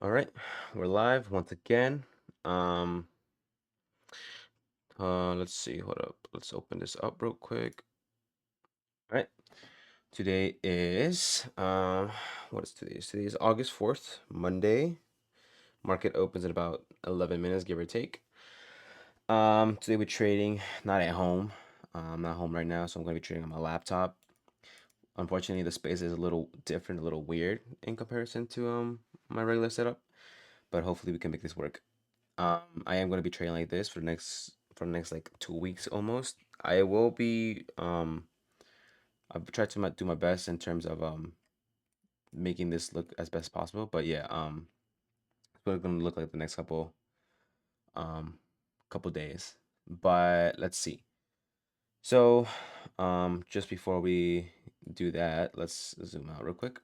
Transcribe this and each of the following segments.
All right, we're live once again. Let's see. Hold up. Let's open this up real quick. All right. Today is what is today? Today is August 4th, Monday. Market opens in about 11 minutes, give or take. Today we're trading not at home. I'm not home right now, so I'm gonna be trading on my laptop. Unfortunately, the space is a little different, a little weird in comparison to my regular setup, but hopefully we can make this work. I am going to be training like this for the next like 2 weeks almost. I will be I've tried to do my best in terms of making this look as best possible. But yeah, it's what it's going to look like the next um couple days. But let's see. So, just before we do that, let's zoom out real quick.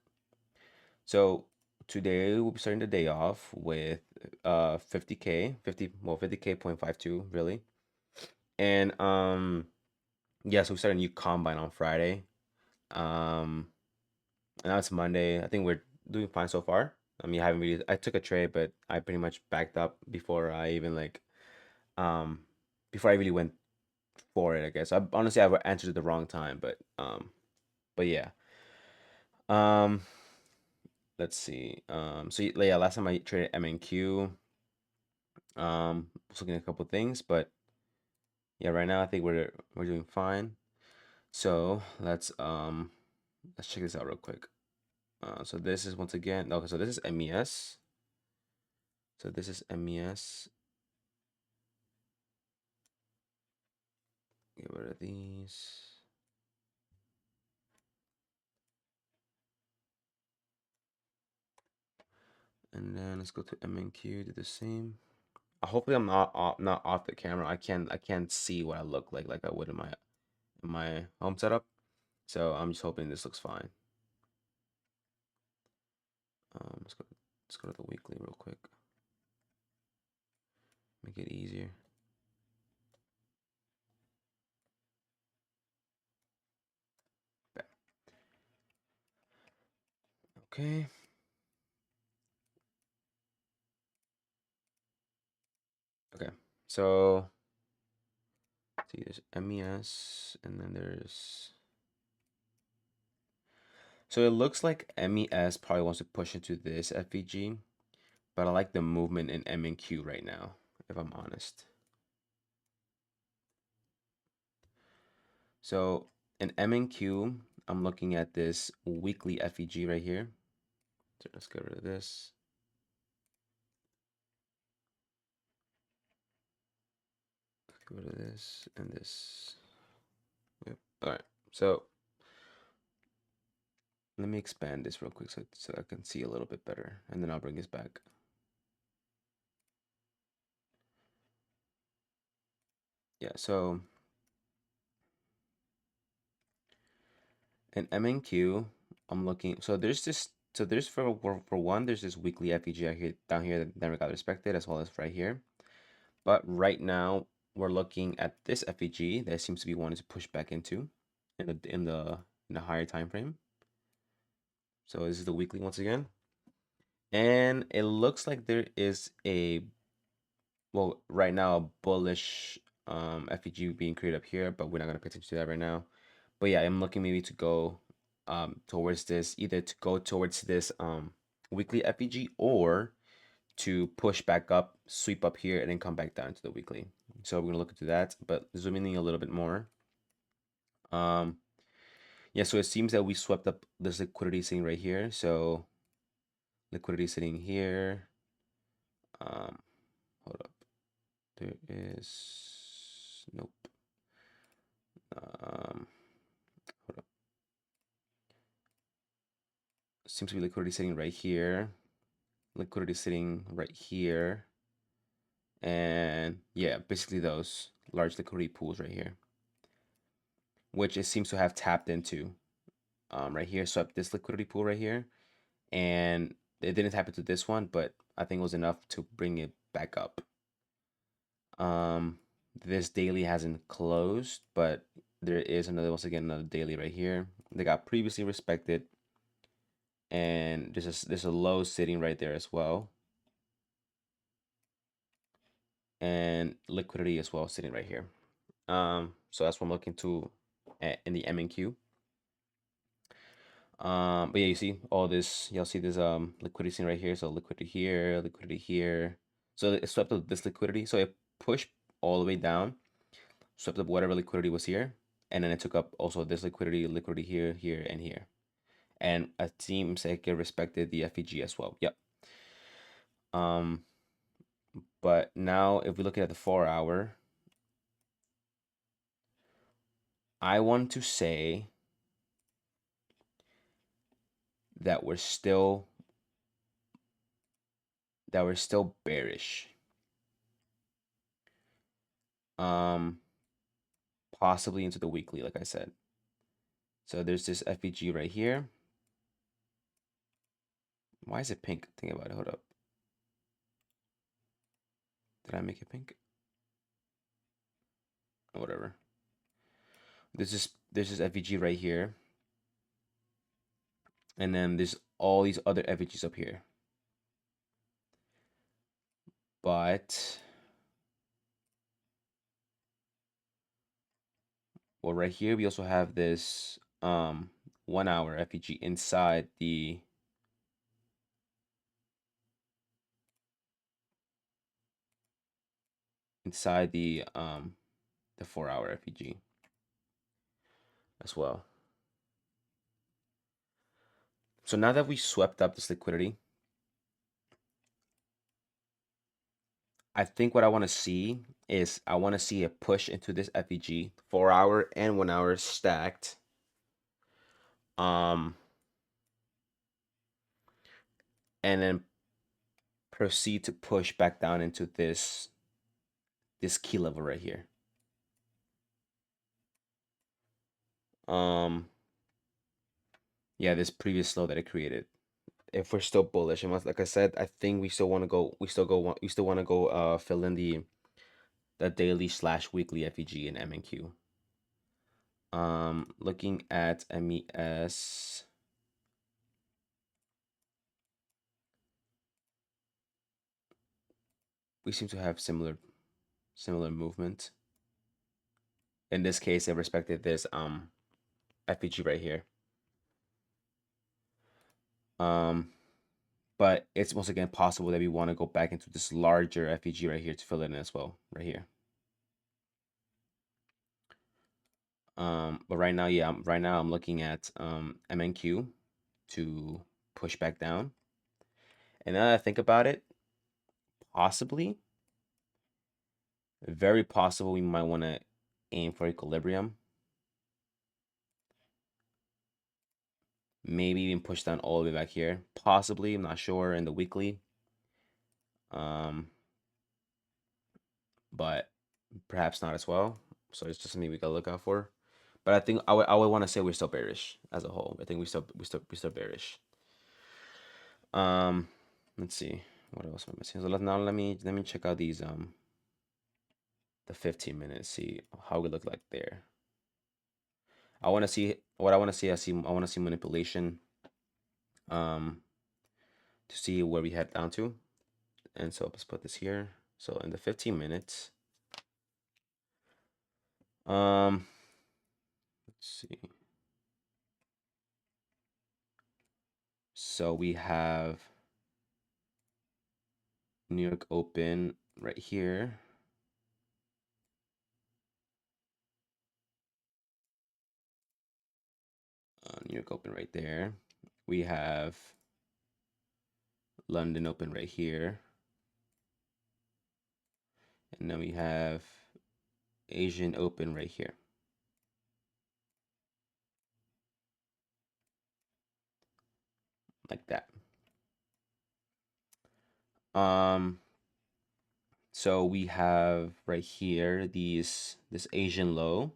So today we'll be starting the day off with 50K, 50K 0.52 really. And yeah, so we started a new combine on Friday. Um, and now it's Monday. I think we're doing fine so far. I mean, I took a trade, but I pretty much backed up before I even um before I really went for it, I guess. Honestly I answered at the wrong time, but yeah. Um, let's see. Yeah, last time I traded MNQ, was looking at a couple things, but yeah, right now I think we're doing fine. So let's check this out real quick. So this is once again, okay, so this is MES. So this is MES. Get rid of these. And then let's go to MNQ, do the same. Hopefully I'm not off the camera. I can't see what I look like I would in my home setup. So I'm just hoping this looks fine. Let's go to the weekly real quick. Make it easier. Back. Okay. Okay. So see, there's MES, and then there's. So it looks like MES probably wants to push into this FVG, but I like the movement in M and Q right now, if I'm honest. So in M and Q, I'm looking at this weekly FVG right here. So let's get rid of this. Get rid of this and this. Yep. All right. So let me expand this real quick so I can see a little bit better, and then I'll bring this back. Yeah. So in M and Q, I'm looking. So there's this. So there's for one, there's this weekly FVG out here down here that never got respected, as well as right here. But right now we're looking at this FVG that seems to be wanting to push back into in the higher time frame. So this is the weekly once again. And it looks like there is right now a bullish FVG being created up here, but we're not gonna pay attention to that right now. But yeah, I'm looking maybe to go towards this, either to go towards this weekly FVG or to push back up, sweep up here, and then come back down to the weekly. So we're gonna look into that, but zooming in a little bit more. Um, yeah, so it seems that we swept up this liquidity sitting right here. So liquidity sitting here. Hold up. There is nope. Hold up. Seems to be liquidity sitting right here. Liquidity sitting right here. And yeah, basically those large liquidity pools right here, which it seems to have tapped into right here. So this liquidity pool right here, and it didn't tap into this one, but I think it was enough to bring it back up. Um, this daily hasn't closed, but there is once again another daily right here. They got previously respected, and there's a low sitting right there as well. and liquidity as well sitting right here. So that's what I'm looking to in the M and Q. But yeah, you see all this, you'll see this liquidity sitting right here. So liquidity here, liquidity here. So it swept up this liquidity. So it pushed all the way down, swept up whatever liquidity was here, and then it took up also this liquidity, liquidity here, here, and here. And it seems like it respected the FVG as well. Yep. But now if we look at the 4 hour, I want to say that we're still bearish. Um, Possibly into the weekly, like I said. So there's this FVG right here. Why is it pink? Think about it. Hold up. Did I make it pink? Whatever. There's this FVG right here, and then there's all these other FVGs up here. But well, right here we also have this 1 hour FVG inside the inside the 4 hour FVG as well. So now that we swept up this liquidity, I think what I want to see is I want to see a push into this FVG 4 hour and 1 hour stacked. And then proceed to push back down into this key level right here. Yeah, this previous low that it created. If we're still bullish, and like I said, I think we still want to go. We still want to go. Fill in the daily / weekly FEG and MNQ. Looking at MES. We seem to have similar movement. In this case, it respected this FEG right here. But it's once again possible that we want to go back into this larger FEG right here to fill it in as well, right here. But right now, yeah, I'm looking at MNQ to push back down. And now that I think about it, possibly, very possible, we might want to aim for equilibrium. Maybe even push down all the way back here. Possibly, I'm not sure, in the weekly. But perhaps not as well. So it's just something we gotta look out for. But I think I would want to say we're still bearish as a whole. I think we still bearish. Let's see what else am I missing. So now let me check out these the 15 minutes. See how we look like there. I want to see what I want to see. I want to see manipulation. To see where we head down to, and so let's put this here. So in the 15 minutes, let's see. So we have New York Open right here. New York Open right there. We have London Open right here. And then we have Asian Open right here. Like that. So we have right here this Asian low.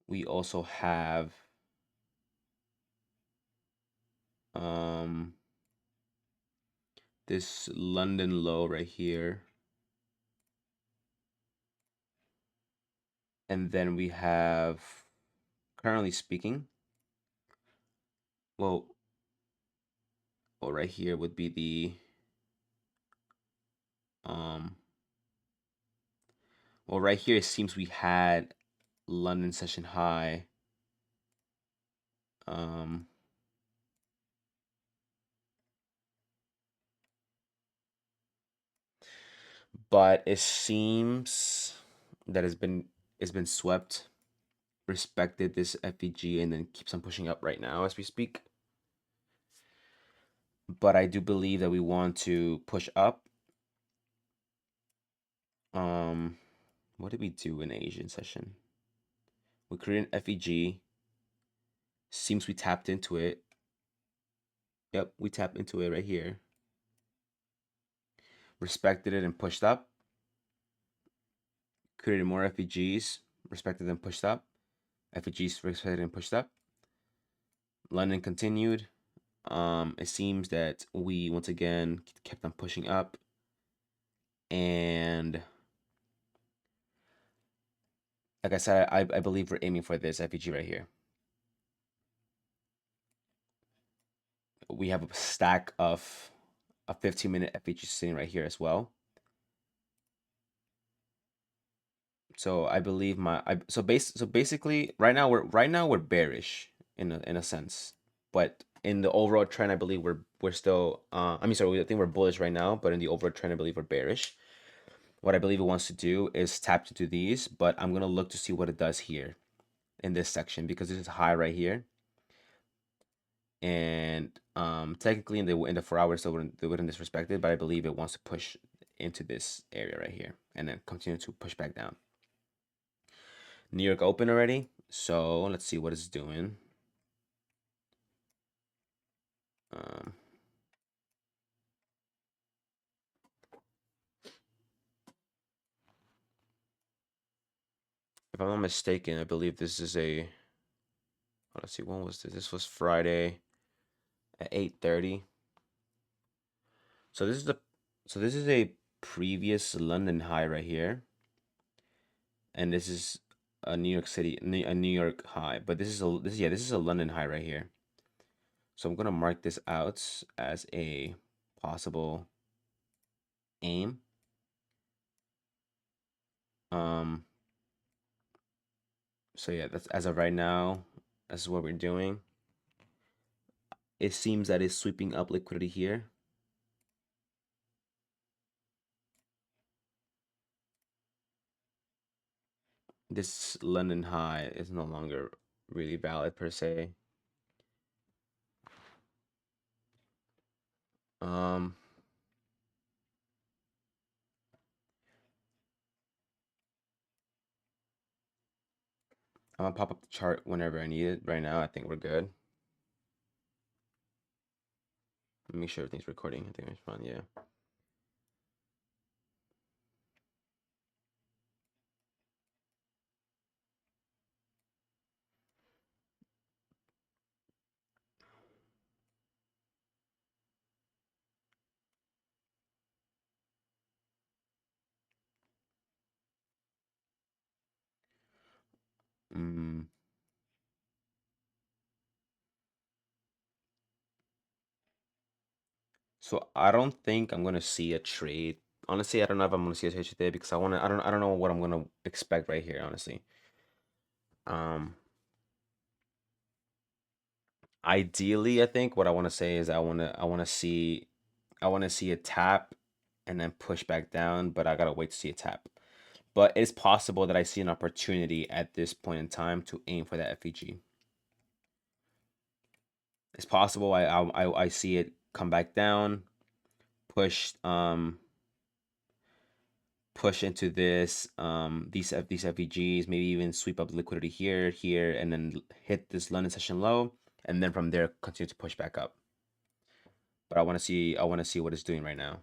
We also have this London low right here. And then we have, currently speaking, well, Well, right here would be the um. Well, right here it seems we had London session high. Um, but it seems that it's been swept, respected this FVG, and then keeps on pushing up right now as we speak. But I do believe that we want to push up. Um, what did we do in Asian session? We created an FVG. Seems we tapped into it. Yep, we tapped into it right here. Respected it and pushed up. Created more FVGs. Respected and pushed up. FVGs respected and pushed up. London continued. It seems that we once again kept on pushing up, and like I said, I believe we're aiming for this FVG right here. We have a stack of a 15-minute FVG sitting right here as well. So I believe so basically right now we're bearish in a sense, but in the overall trend I believe we're still I mean sorry I think we're bullish right now, but in the overall trend I believe we're bearish. What I believe it wants to do is tap into these, but I'm gonna look to see what it does here in this section because this is high right here, and technically in the 4 hours they wouldn't disrespect it, but I believe it wants to push into this area right here and then continue to push back down. New York open already, so let's see what it's doing. Um, if I'm not mistaken, I believe this is a. Let's see, when was this? This was Friday at 8:30. So this is the. So this is a previous London high right here, and this is a New York City, a New York high. But this is a London high right here. So I'm gonna mark this out as a possible aim. Um. So yeah, that's as of right now. That's what we're doing. It seems that it's sweeping up liquidity here. This London high is no longer really valid per se. Um, I'm gonna pop up the chart whenever I need it. Right now, I think we're good. Let me make sure everything's recording. I think it's fine. Yeah. Mm. So I don't think I'm gonna see a trade. Honestly, I don't know if I'm gonna see a trade today because I don't know what I'm gonna expect right here. Honestly. Um. Ideally, I think what I want to say is I want to see a tap and then push back down, but I gotta wait to see a tap. But it's possible that I see an opportunity at this point in time to aim for that FVG. It's possible I see it come back down, push push into these FVGs, maybe even sweep up liquidity here, and then hit this London session low, and then from there continue to push back up. But I want to see what it's doing right now.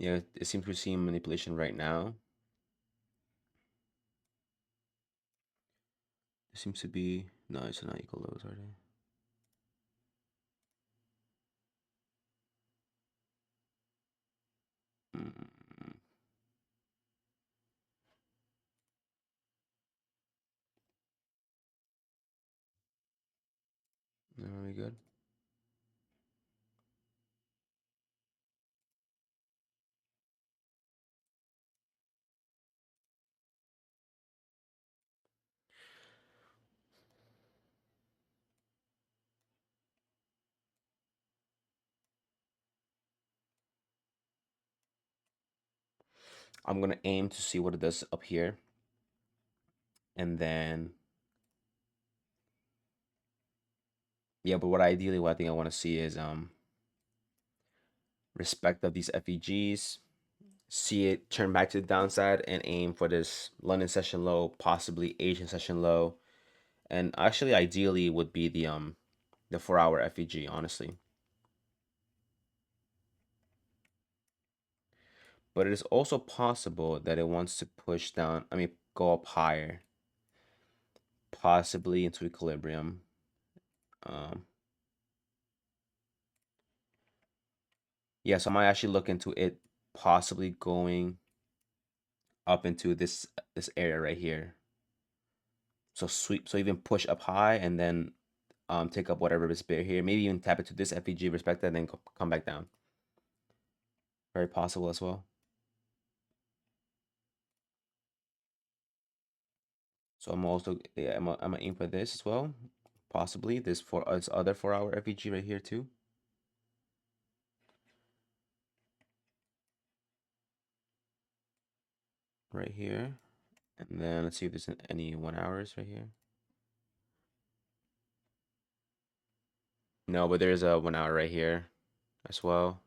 Yeah, it seems we're seeing manipulation right now. It seems to be no, it's not equal lows, are they? Mm, very good. I'm gonna aim to see what it does up here, and then yeah. But what I think I want to see is respect of these FEGs. See it turn back to the downside and aim for this London session low, possibly Asian session low, and actually ideally would be the 4-hour FEG, honestly. But it is also possible that it wants to push down, I mean, go up higher, possibly into equilibrium. Um, yeah, so I might actually look into it possibly going up into this area right here. So sweep, so even push up high and then take up whatever is bit here. Maybe even tap into this FEG, respect that, and then come back down. Very possible as well. So I'm also yeah, I'm gonna aim for this as well. Possibly this other 4-hour FEG right here too. Right here. And then let's see if there's any 1 hours right here. No, but there's a 1 hour right here as well.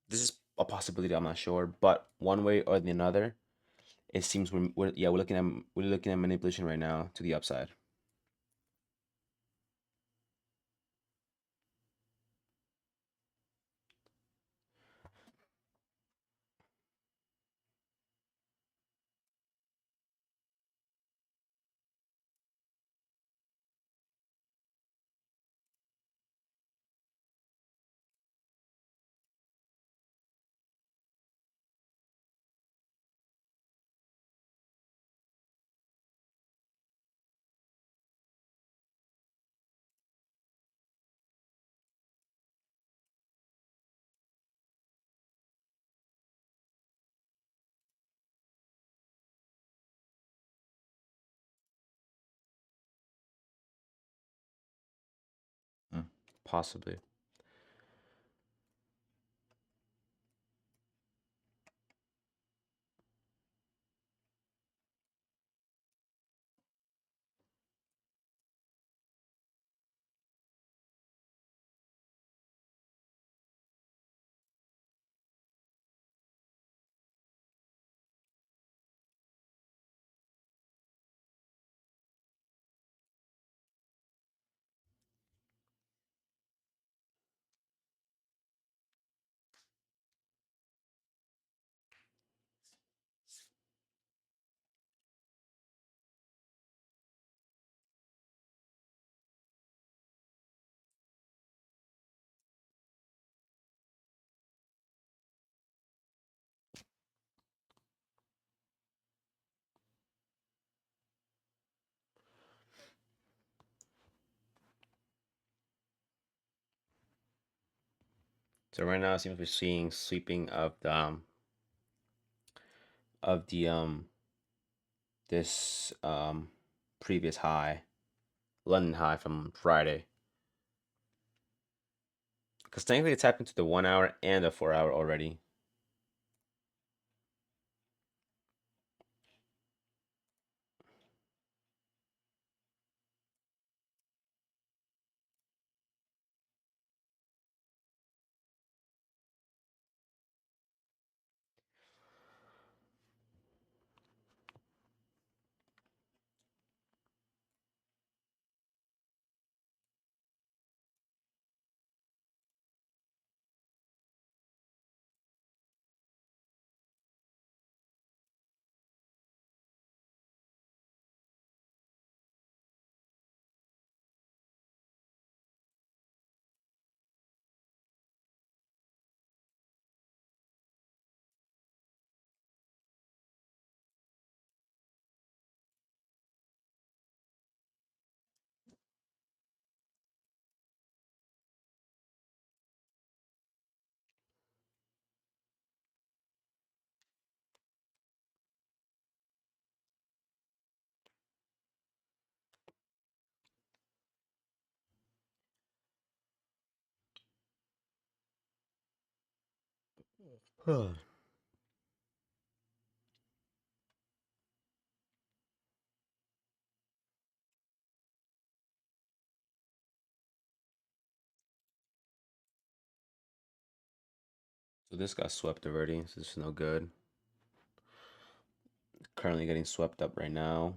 This is a possibility. I'm not sure, but one way or the another, it seems we're looking at manipulation right now to the upside. Mm. Possibly. So right now it seems we're seeing sweeping of the this previous high, London high from Friday. Because technically it's happened to the 1 hour and the 4 hour already. So this got swept already, so this is no good. Currently getting swept up right now.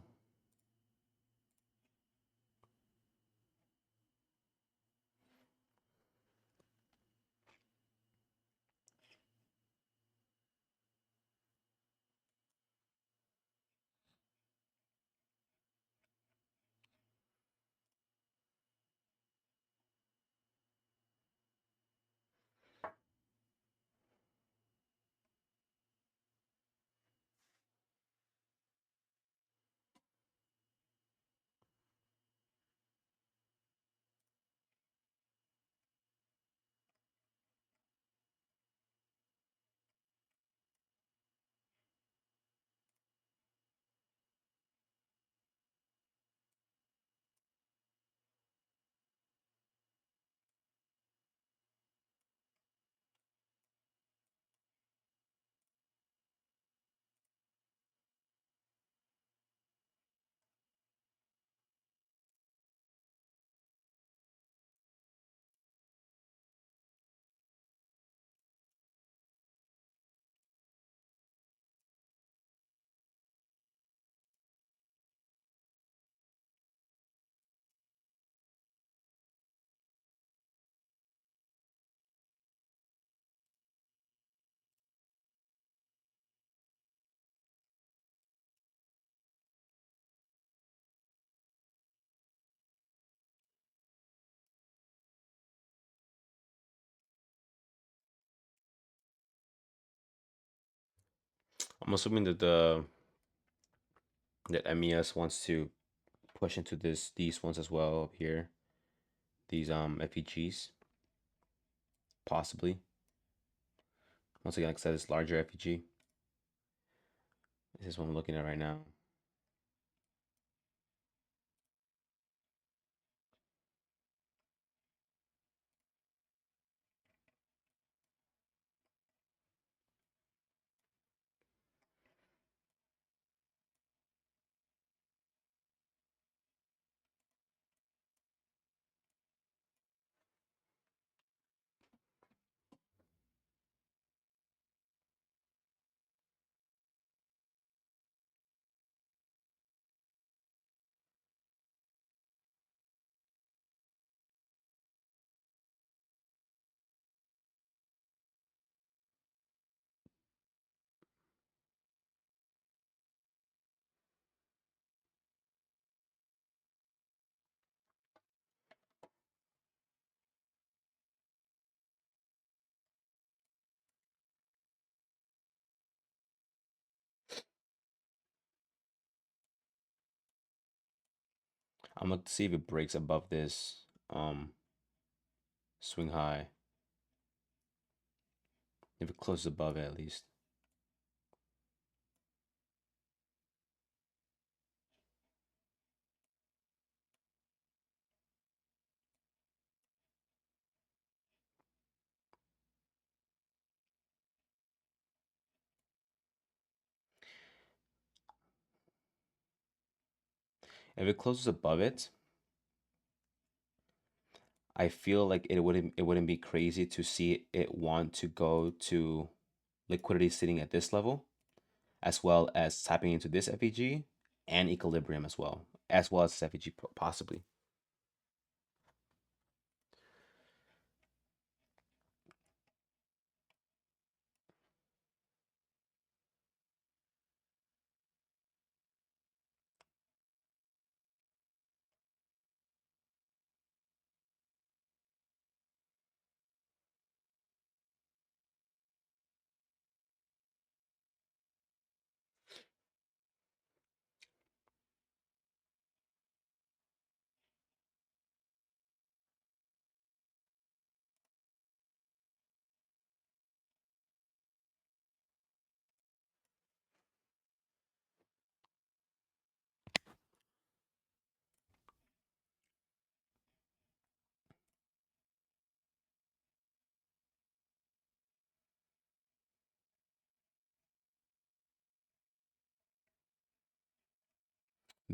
I'm assuming that MES wants to push into these ones as well up here. These FVGs, possibly. Once again, like I said, this larger FVG. This is what I'm looking at right now. I'm gonna see if it breaks above this swing high. If it closes above it at least. If it closes above it, I feel like it wouldn't be crazy to see it want to go to liquidity sitting at this level, as well as tapping into this FEG and equilibrium as well as this FEG possibly.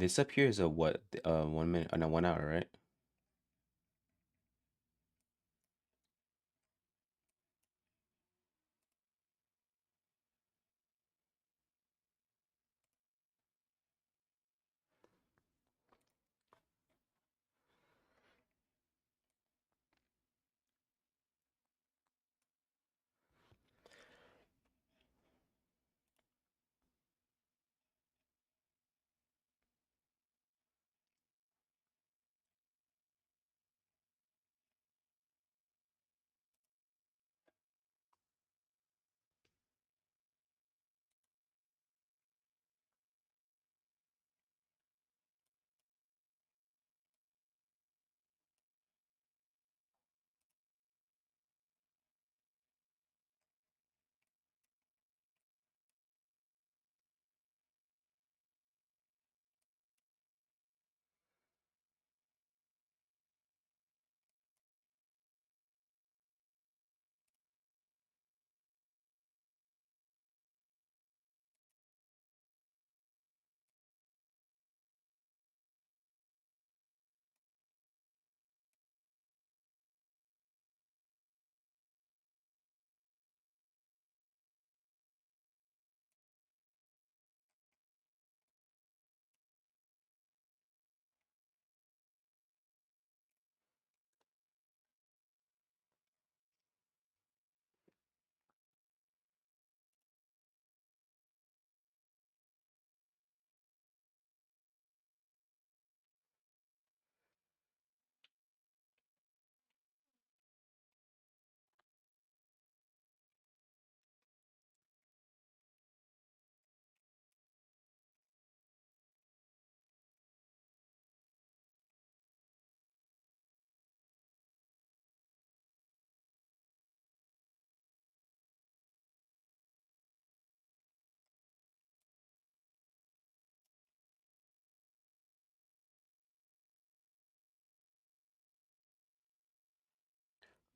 This up here is a what? 1 minute, no, 1 hour, right?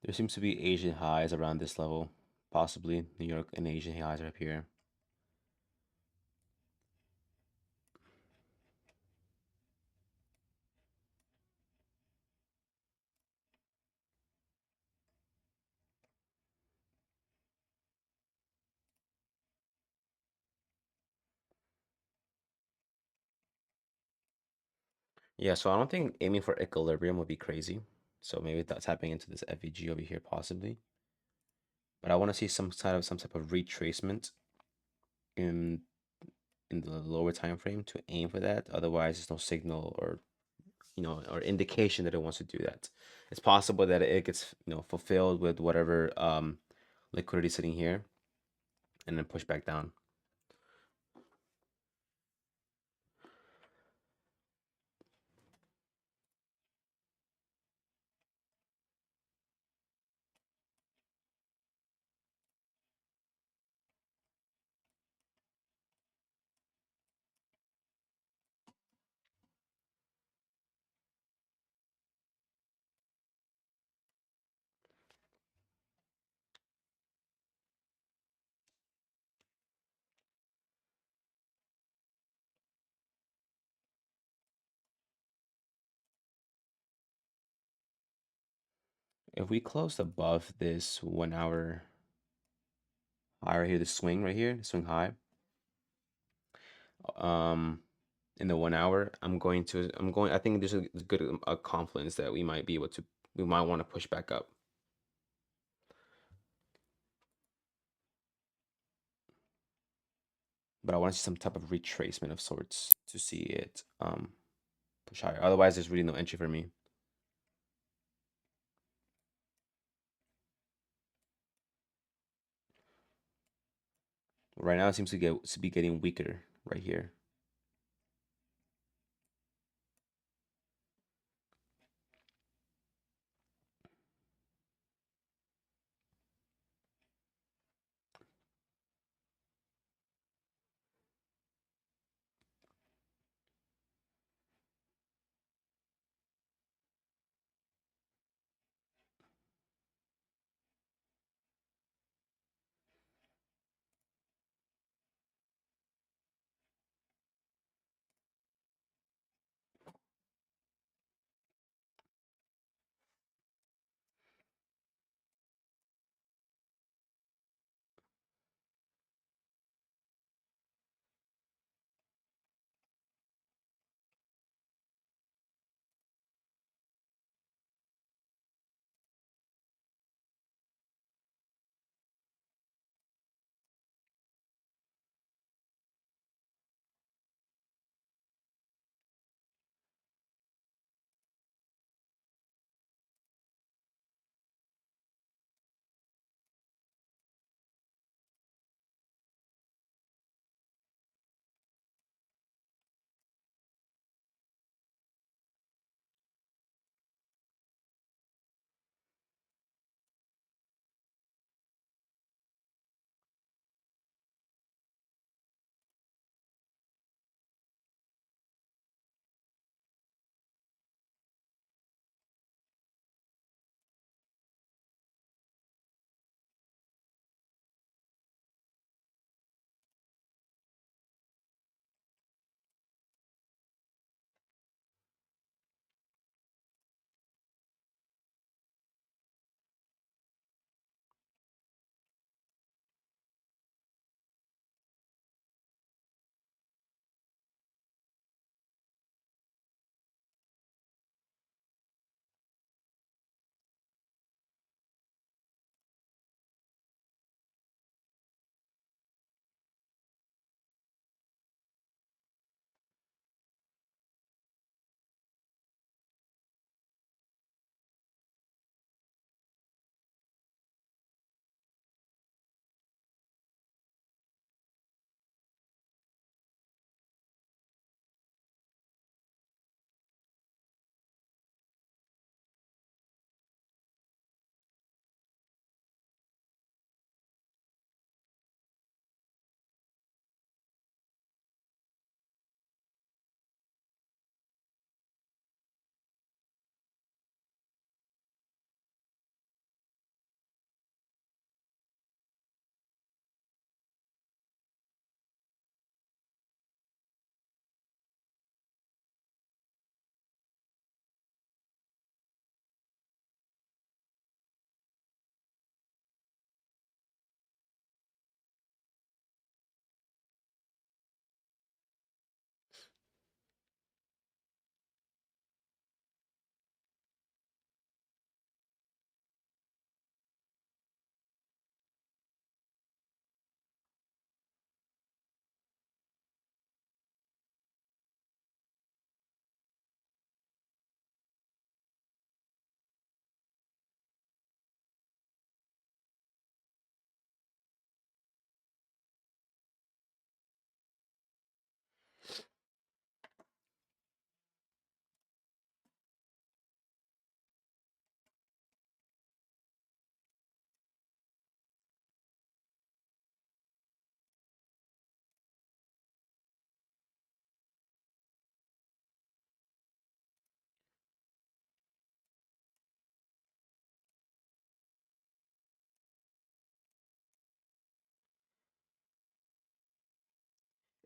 There seems to be Asian highs around this level. Possibly New York and Asian highs are up here. Yeah, so I don't think aiming for equilibrium would be crazy. So maybe that's tapping into this FVG over here possibly. But I want to see some type of retracement in in the lower time frame to aim for that. Otherwise, there's no signal or or indication that it wants to do that. It's possible that it gets fulfilled with whatever liquidity sitting here and then push back down. If we closed above this 1 hour high right here, the swing right here, the swing high, um, in the 1 hour, I think there's a good confluence that we might be able to, we might want to push back up. But I want to see some type of retracement of sorts to see it push higher. Otherwise, there's really no entry for me. Right now, it seems to be getting weaker right here.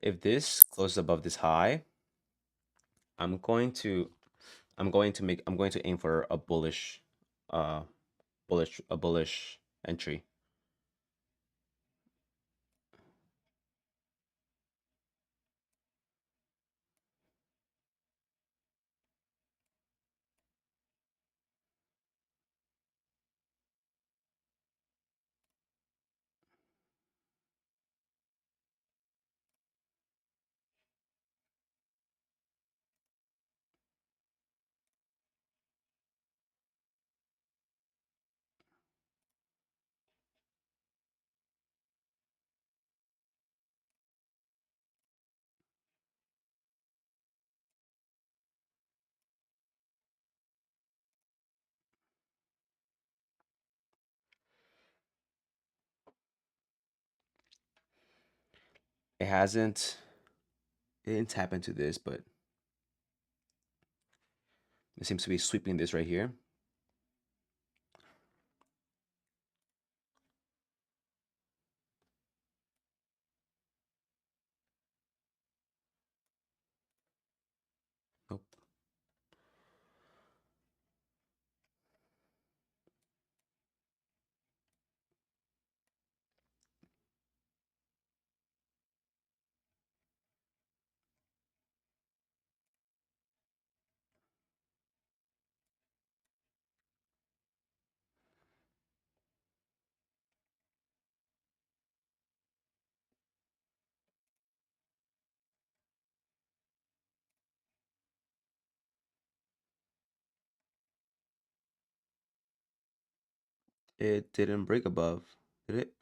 If this closes above this high, I'm going to I'm going to aim for a uh bullish entry. It hasn't it didn't tap into this, but it seems to be sweeping this right here. Nope. It didn't break above, did it?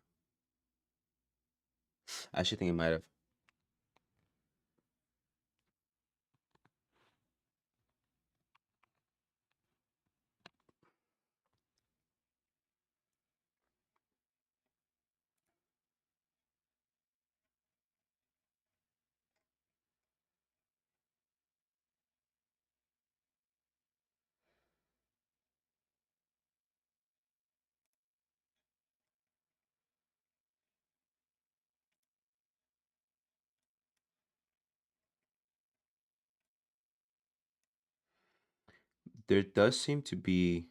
I actually think it might have. There does seem to be,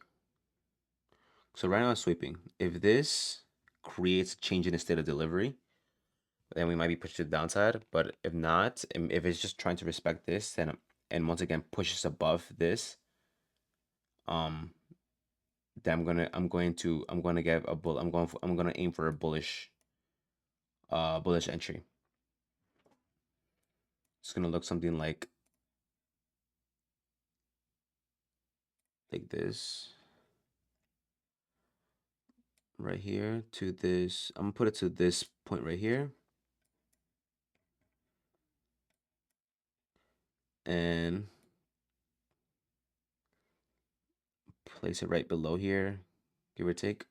so right now it's sweeping. If this creates a change in the state of delivery, then we might be pushed to the downside. But if not, if it's just trying to respect this, then and once again pushes above this, um, then I'm going to get a bull. I'm going to aim for a bullish entry. It's going to look something like this right here to this. I'm gonna put it to this point right here, and place it right below here, give or take.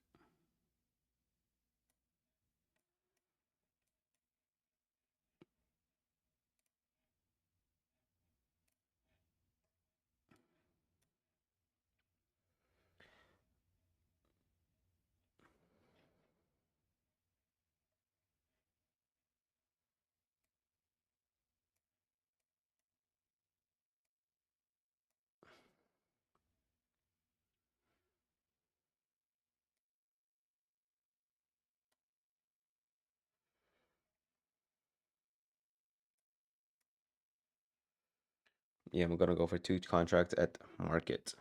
Yeah, I'm gonna go for 2 contracts at market.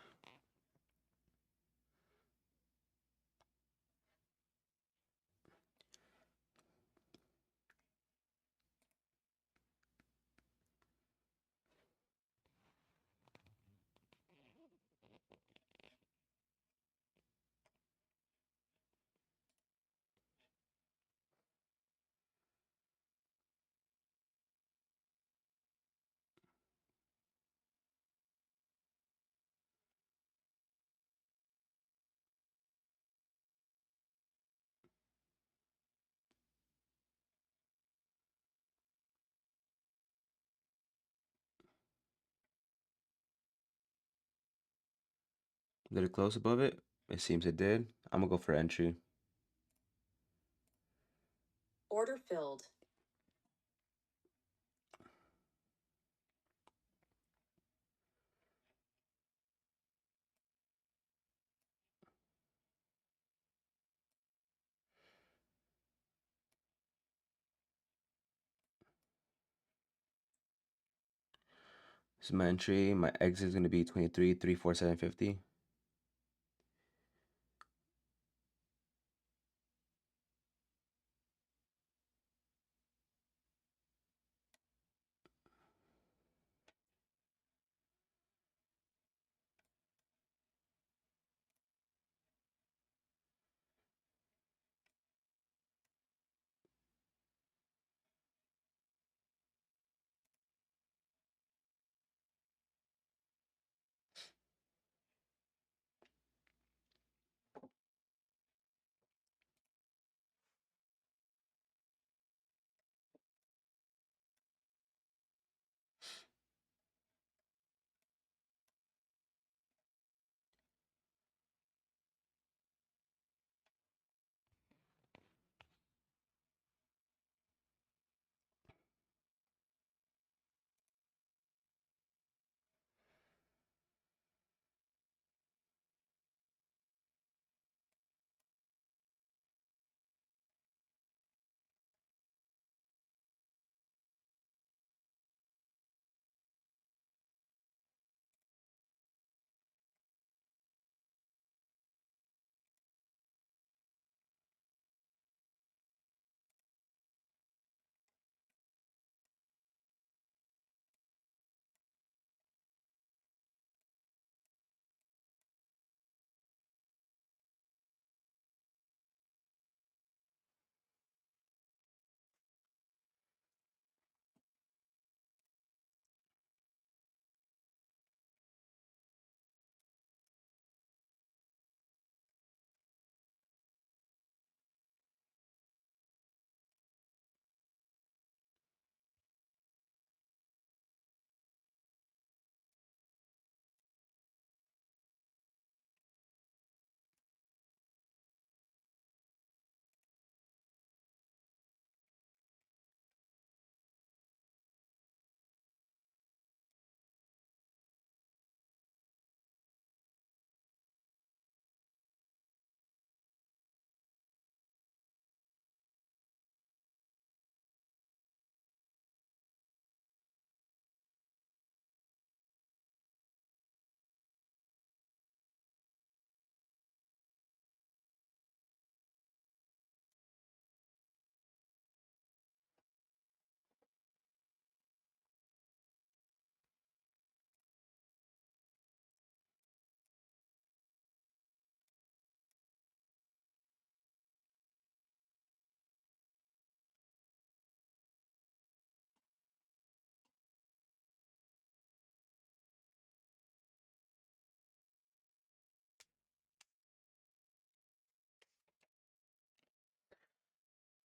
Did it close above it? It seems it did. I'm gonna go for entry. Order filled. This is my entry. My exit is going to be 23,347.50.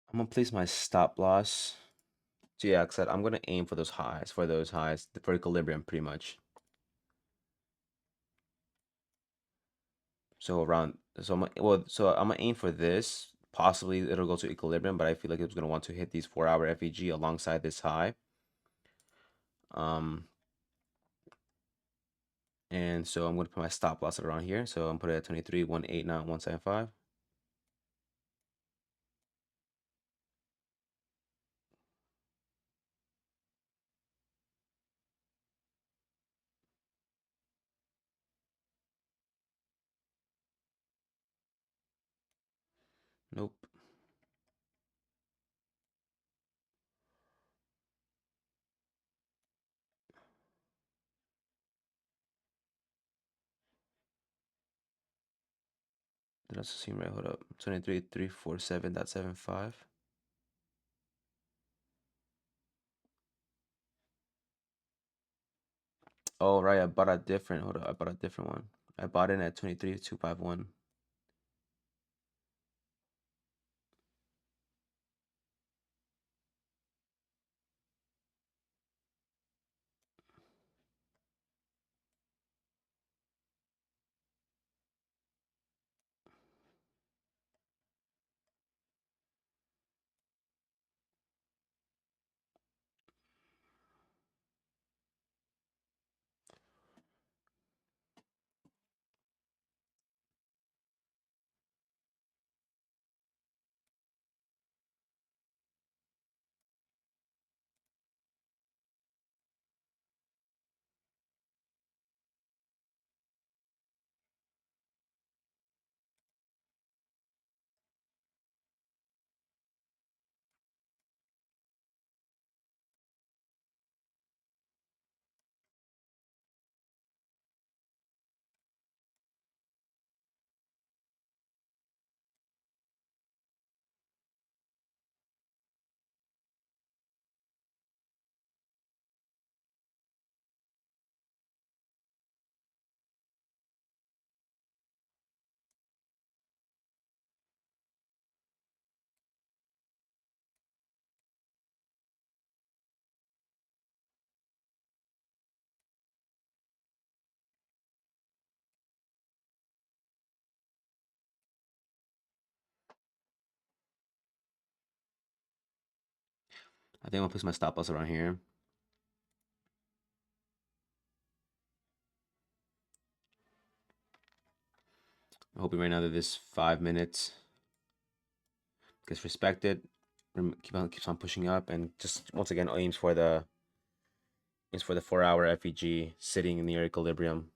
I'm going to place my stop loss. So yeah, like I said, I'm going to aim for those highs, for equilibrium pretty much. So around, so I'm gonna aim for this. Possibly it'll go to equilibrium, but I feel like it's gonna want to hit these 4-hour FVG alongside this high. Um, and so I'm gonna put my stop loss around here. So I'm putting it at 23,189,175. Nope. That doesn't seem right. Hold up. 23,347.75. Oh right, I bought a different. Hold up, I bought a different one. I bought it at 23,251. I think I'm gonna place my stop loss around here. I'm hoping right now that this 5 minutes gets respected. Keeps on pushing up, and just once again aims for the 4-hour FVG sitting near equilibrium.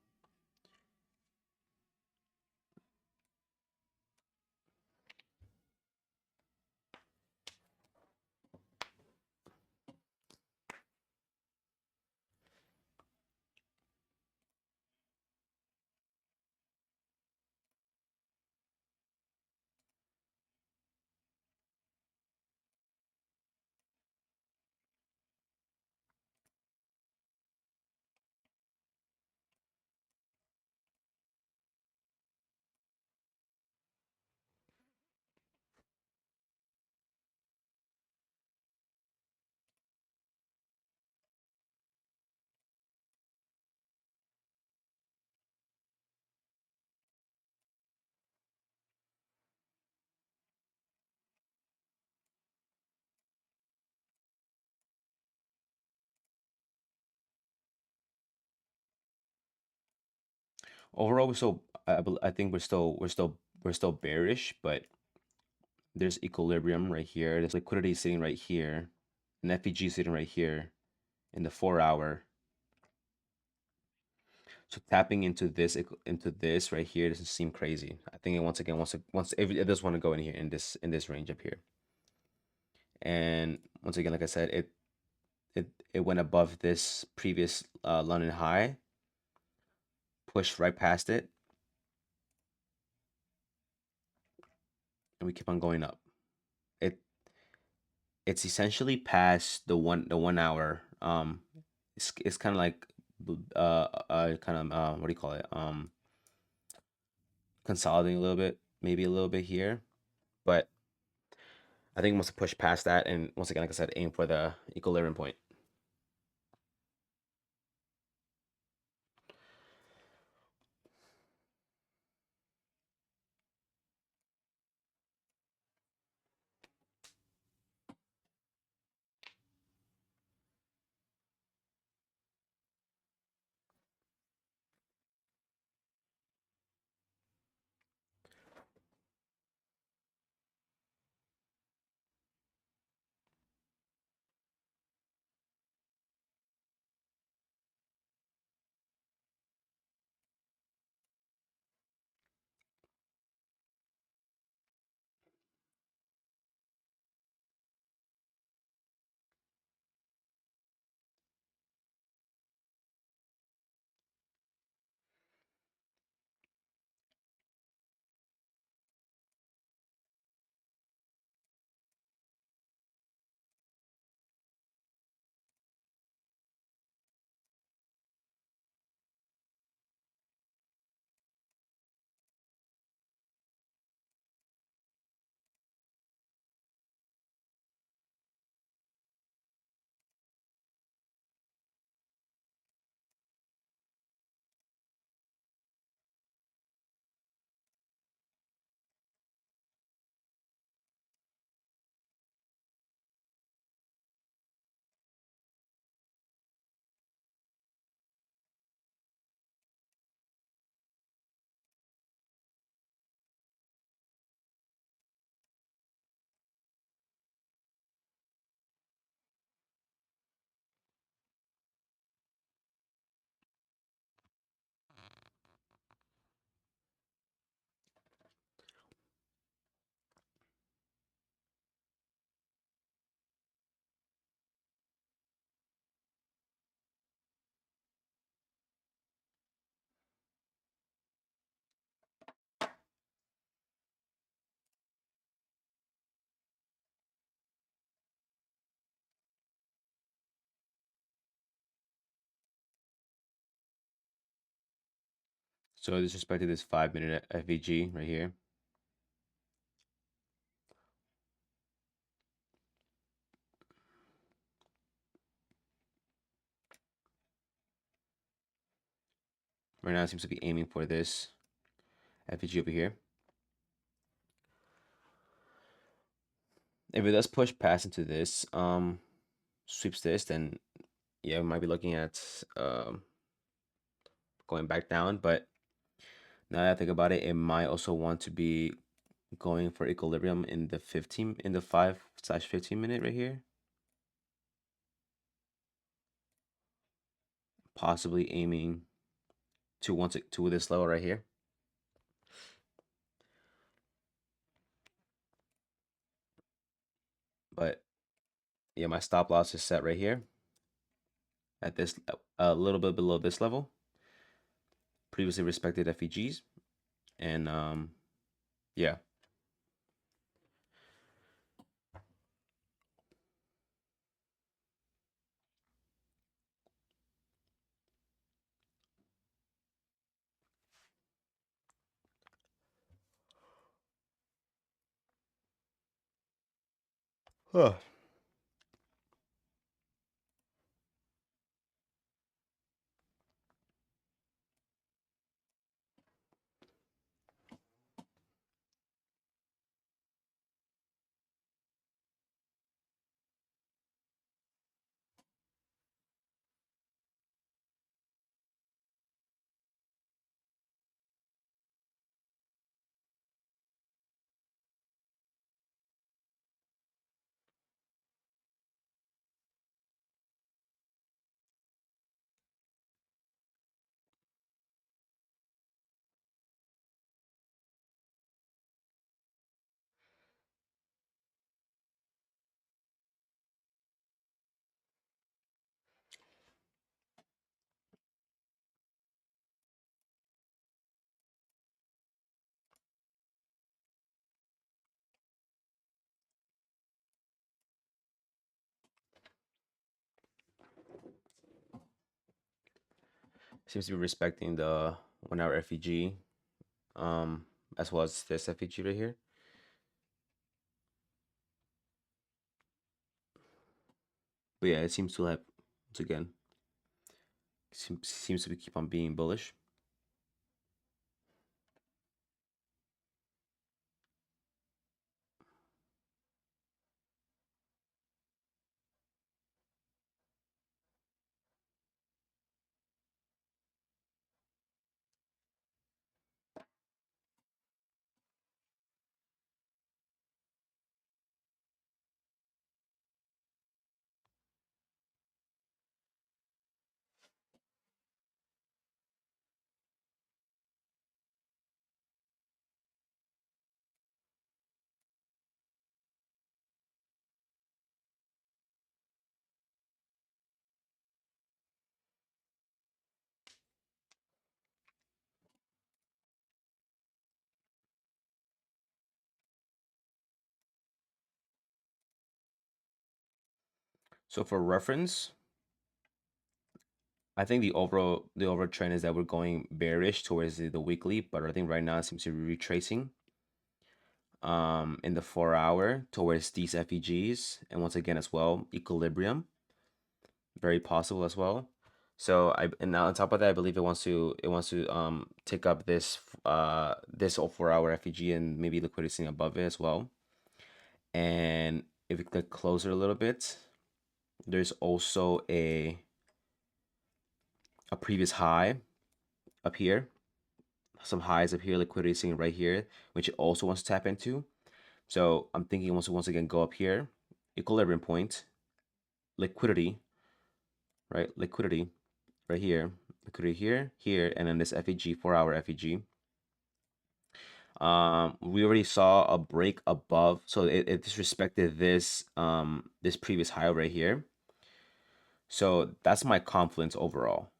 Overall, I think we're still bearish, but there's equilibrium right here. There's liquidity sitting right here, and FVG sitting right here in the 4-hour. So tapping into this right here doesn't seem crazy. I think it once again wants it does want to go in here in this range up here. And once again, like I said, it went above this previous London high, pushed right past it, and we keep on going up. It's essentially past the 1 hour. It's kind of like kind of what do you call it? Consolidating a little bit, maybe a little bit here, but I think it wants to push past that, and once again, like I said, aim for the equilibrium point. So with respect to this 5-minute FVG right here, right now it seems to be aiming for this FVG over here. If it does push past into this, sweeps this, then yeah, we might be looking at going back down. But now that I think about it, it might also want to be going for equilibrium in the 5/15 minute right here, possibly aiming to this level right here. But yeah, my stop loss is set right here at this a little bit below this level, previously respected FVGs, and yeah. Huh. Seems to be respecting the 1 hour FVG, um, as well as this FVG right here. But yeah, it seems to have, once again, seems to be keep on being bullish. So for reference, I think the overall trend is that we're going bearish towards the weekly, but I think right now it seems to be retracing in the 4 hour towards these FEGs, and once again as well equilibrium, very possible as well. So and now on top of that, I believe it wants to take up this 4 hour FEG and maybe liquidity above it as well. And if we click closer a little bit, there's also a previous high up here, some highs up here, liquidity sitting right here, which it also wants to tap into. So I'm thinking it wants to once again go up here, equilibrium point, liquidity, right? Liquidity right here, liquidity here, here, and then this FEG, 4 hour FEG. We already saw a break above, so it disrespected this previous high right here. So that's my confluence overall.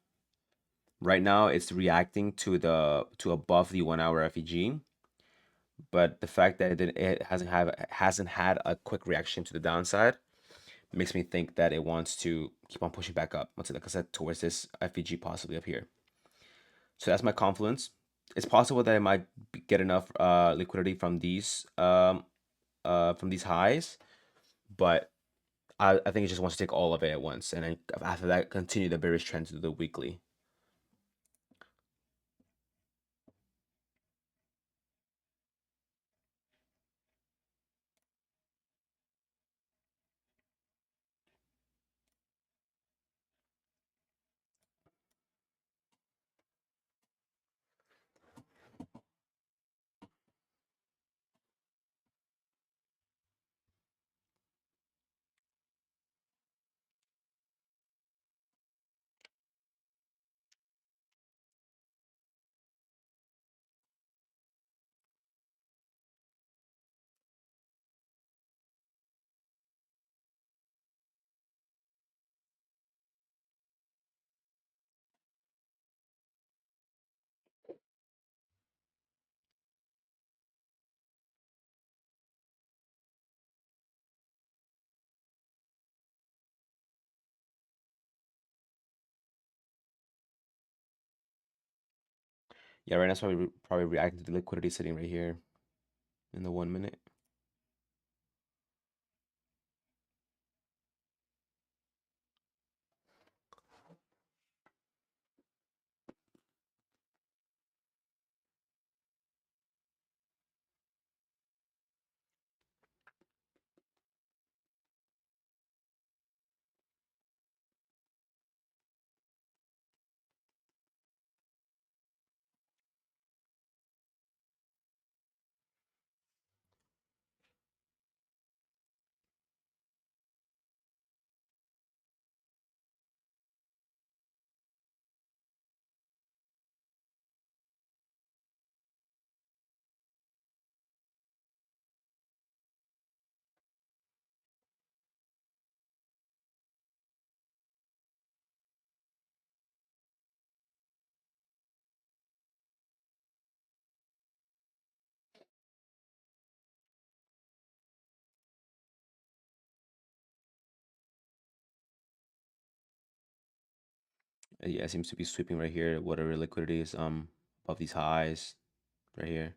Right now, it's reacting to above the 1 hour FEG, but the fact that it hasn't had a quick reaction to the downside makes me think that it wants to keep on pushing back up. Like I said, towards this FEG possibly up here. So that's my confluence. It's possible that I might get enough liquidity from these highs, but I think it just wants to take all of it at once, and then after that, continue the bearish trend to the weekly. Yeah, right now it's probably reacting to the liquidity sitting right here in the 1 minute. Yeah, it seems to be sweeping right here. Whatever liquidity is above these highs right here.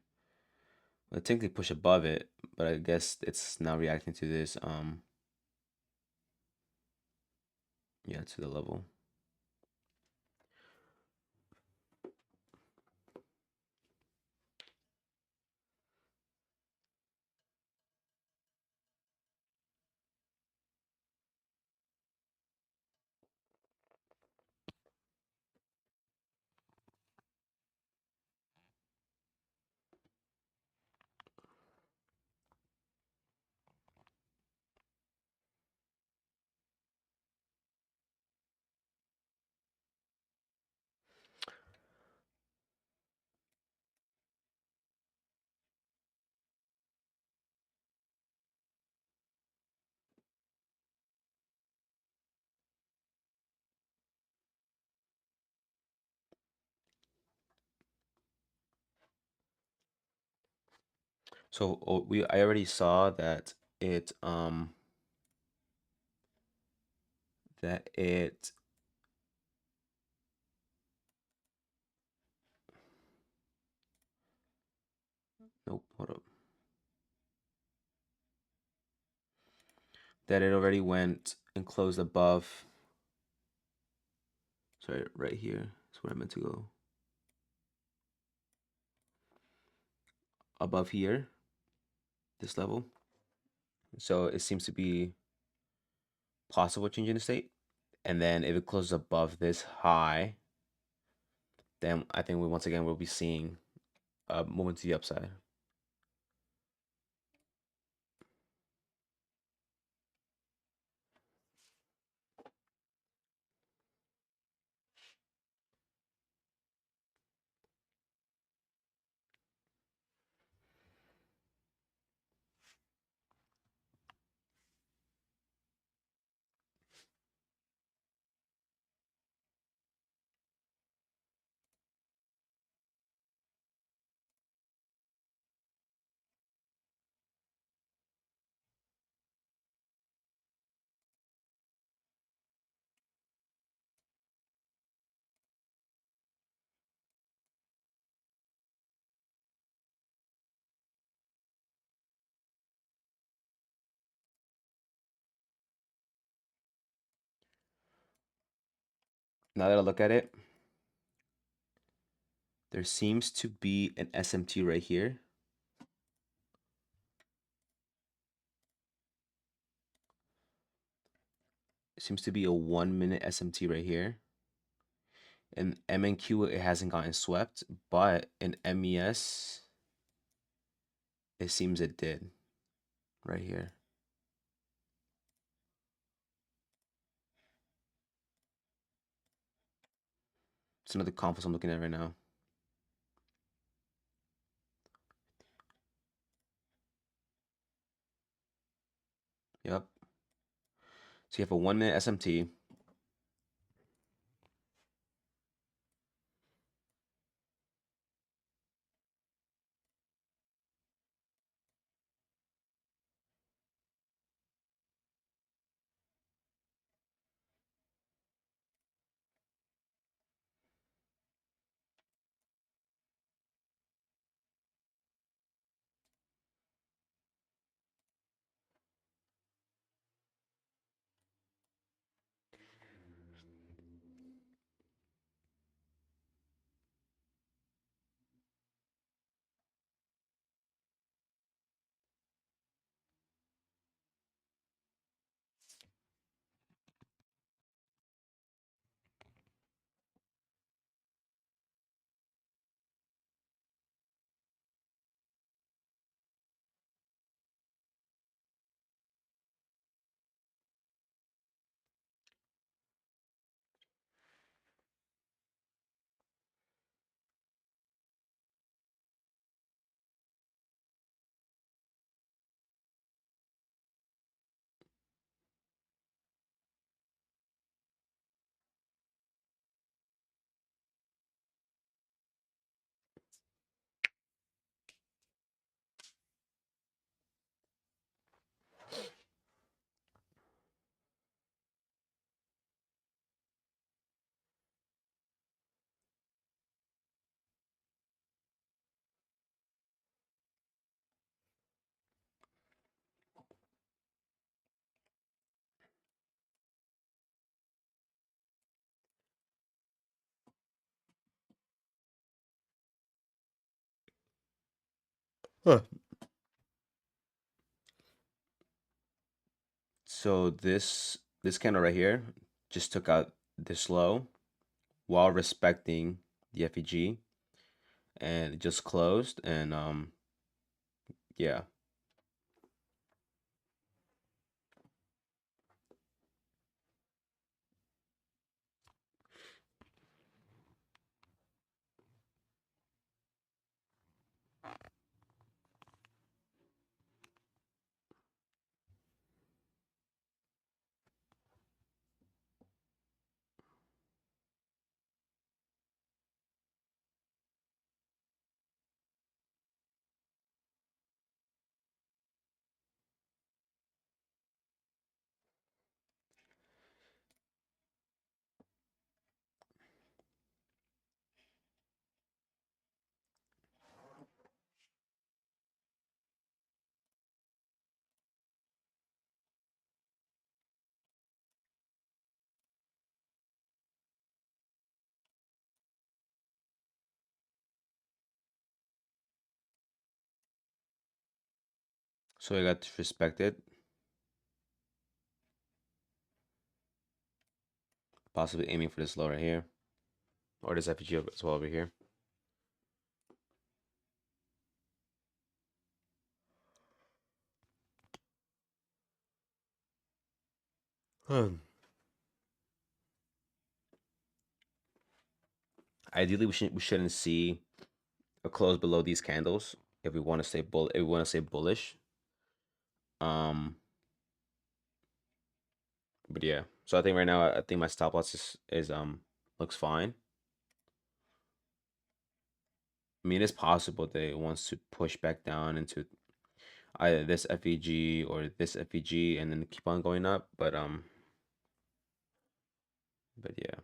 Well, technically push above it, but I guess it's now reacting to this yeah, to the level. So I already saw that that it nope, hold up. That it already went and closed above. Sorry, right here is where I meant to go. Above here, this level. So it seems to be possible change in the state. And then if it closes above this high, then I think we once again will be seeing a movement to the upside. Now that I look at it, there seems to be an SMT right here. It seems to be a 1 minute SMT right here. In MNQ, it hasn't gotten swept, but in MES, it seems it did right here. It's another Confluence I'm looking at right now. Yep. So you have a 1 minute SMT. Huh. So this candle right here just took out this low while respecting the FEG, and it just closed, and yeah. So I got respected, possibly aiming for this low right here, or this FEG as well over here. Hmm. Ideally, we shouldn't see a close below these candles if we want to stay if we want to stay bullish. Um, but yeah. So I think right now I think my stop loss is looks fine. I mean, it's possible that it wants to push back down into either this FEG or this FEG and then keep on going up. But yeah.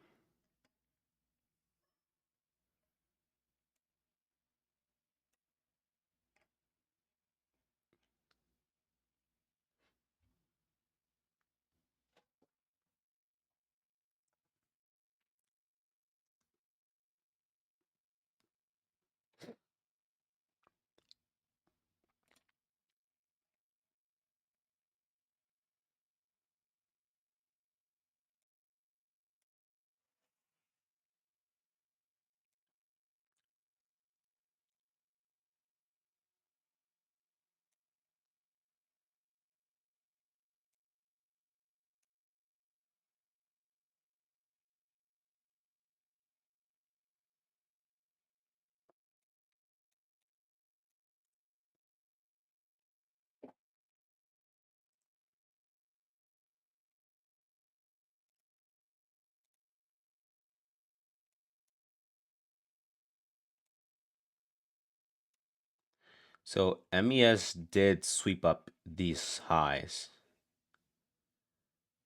So MES did sweep up these highs.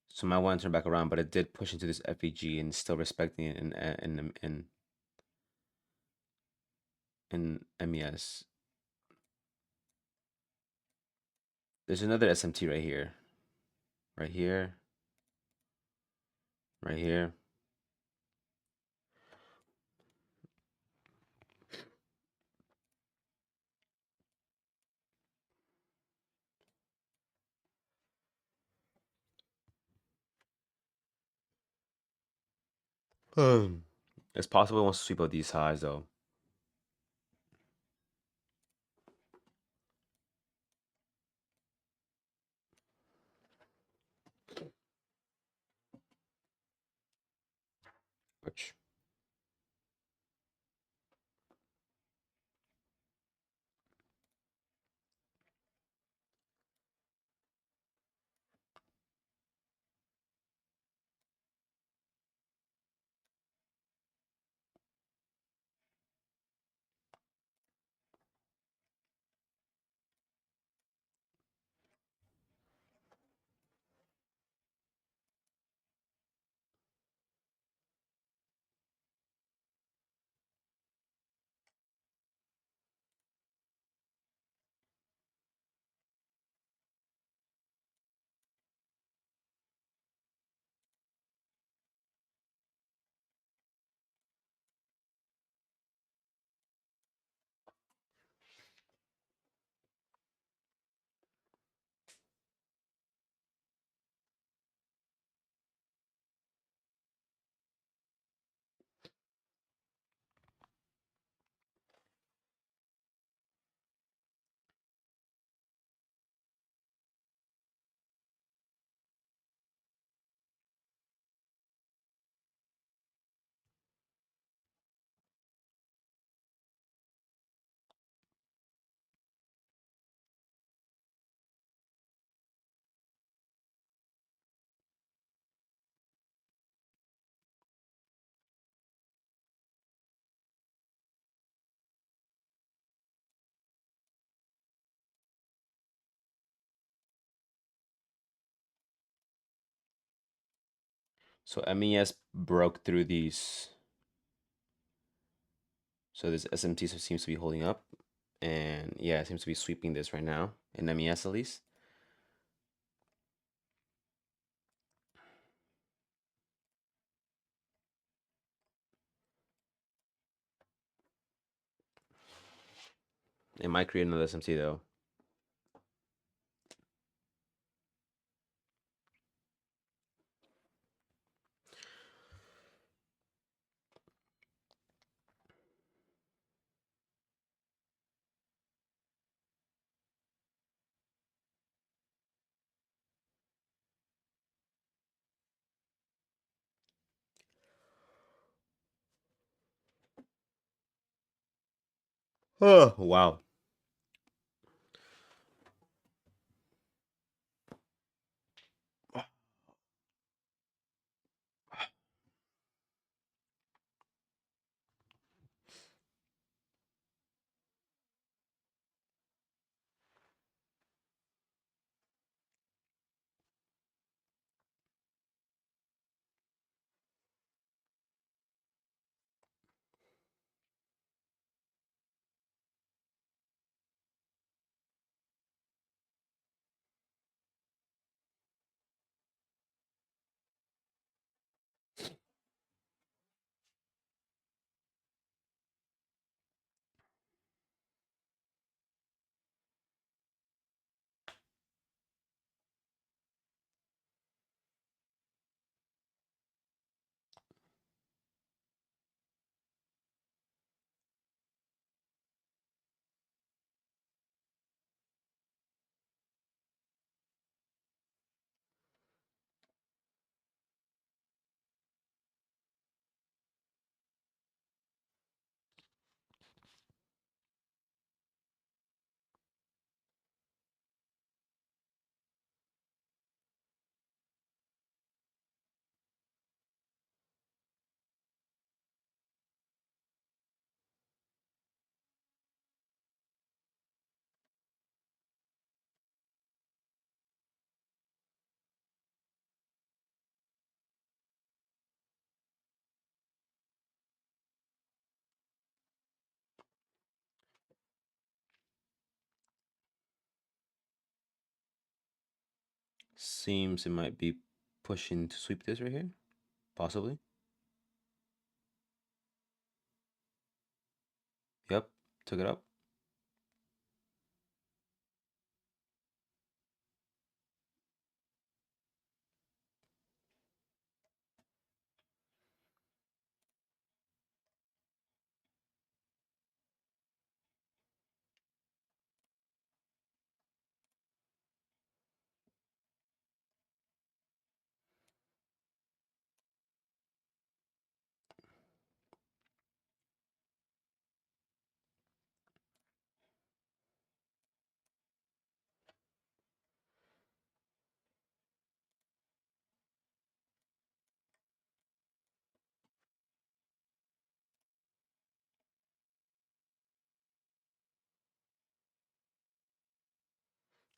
So might want to turn back around, but it did push into this FEG and still respecting it in MES. There's another SMT right here, right here, right here. It's possible it wants to sweep out these highs though. Which So MES broke through these. So this SMT seems to be holding up. And yeah, it seems to be sweeping this right now, in MES at least. It might create another SMT though. Oh, wow. Seems it might be pushing to sweep this right here. Possibly. Yep. Took it up.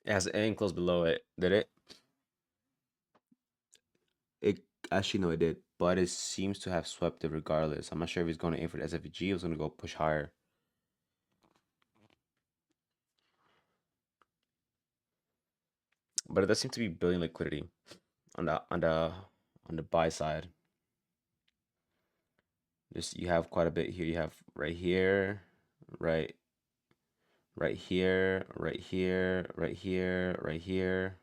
It has an close below it. Did it? It actually no, it did, but it seems to have swept it regardless. I'm not sure if he's going to aim for the SFVG. It was going to go push higher, but it does seem to be building liquidity on the buy side. Just you have quite a bit here. You have right here, right, right here, right here, right here, right here.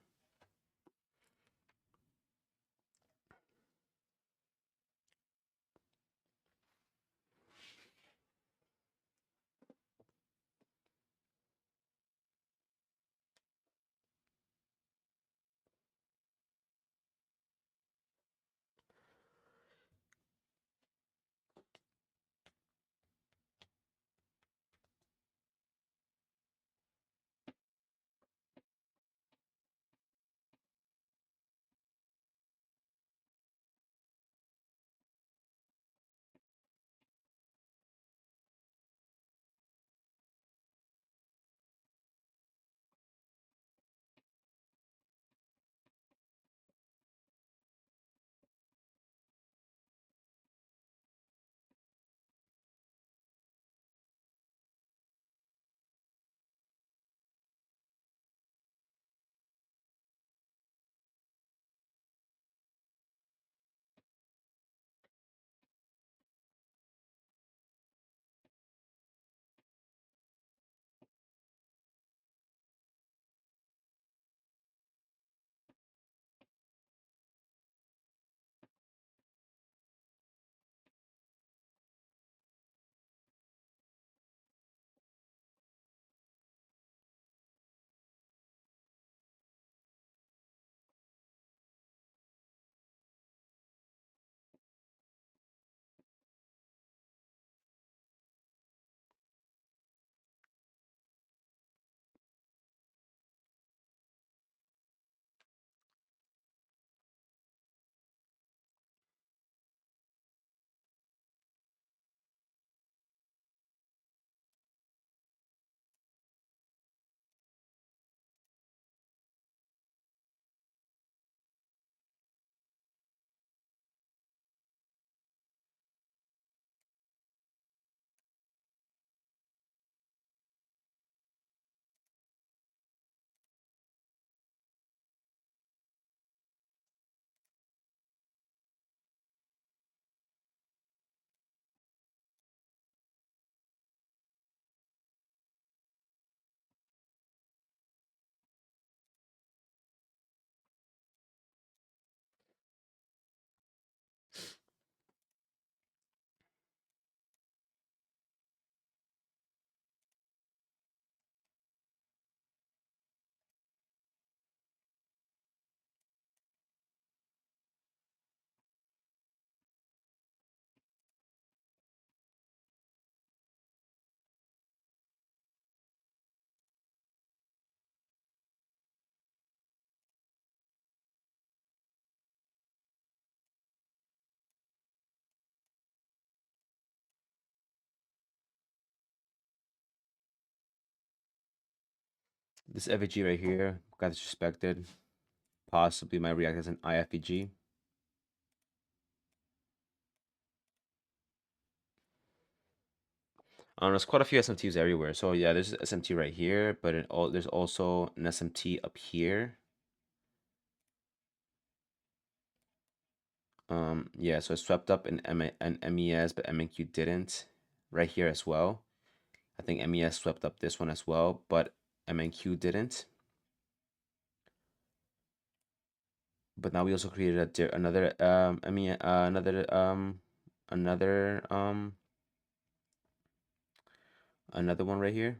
This FVG right here got disrespected. Possibly might react as an IFVG. There's quite a few SMTs everywhere. So yeah, there's SMT right here, but there's also an SMT up here. Yeah, so it swept up in MES, but MNQ didn't. Right here as well. I think MES swept up this one as well, but MNQ didn't. But now we also created another MES, another another one right here.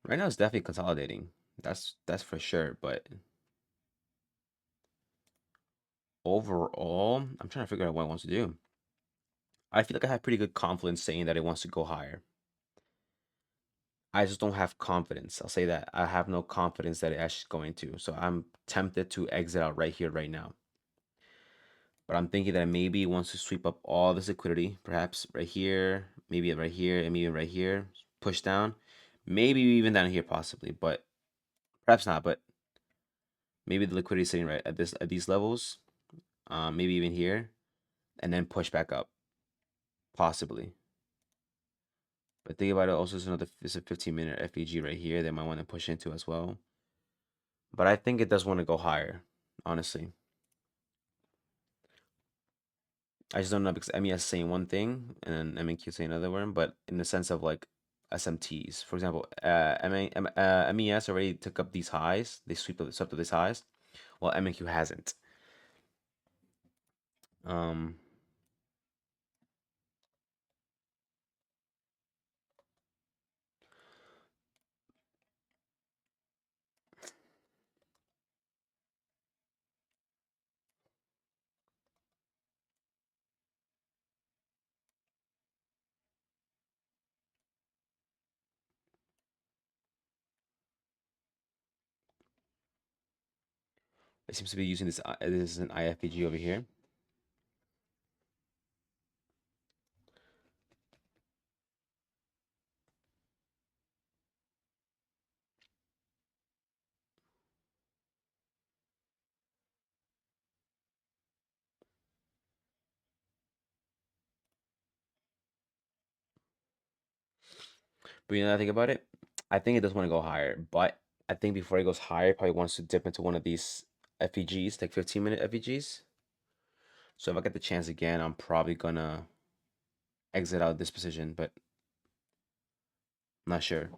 Right now it's definitely consolidating. That's for sure. But overall, I'm trying to figure out what it wants to do. I feel like I have pretty good confidence saying that it wants to go higher. I just don't have confidence. I'll say that. I have no confidence that it actually is going to. So I'm tempted to exit out right here, right now. But I'm thinking that maybe it wants to sweep up all this liquidity, perhaps right here, maybe right here, and maybe right here, push down, maybe even down here possibly, but perhaps not. But maybe the liquidity is sitting right at these levels, maybe even here, and then push back up, possibly. But think about it. Also, there's a 15-minute FVG right here that might want to push into as well. But I think it does want to go higher, honestly. I just don't know because MES is saying one thing and then MNQ saying another one, but in the sense of like SMTs, for example, MES already took up these highs, they swept up these highs, while MNQ hasn't. Um, it seems to be using this. This is an IFPG over here. But you know, I think about it, I think it does want to go higher, but I think before it goes higher, it probably wants to dip into one of these FVGs, like 15-minute FVGs. So if I get the chance again, I'm probably gonna exit out this position, but I'm not sure.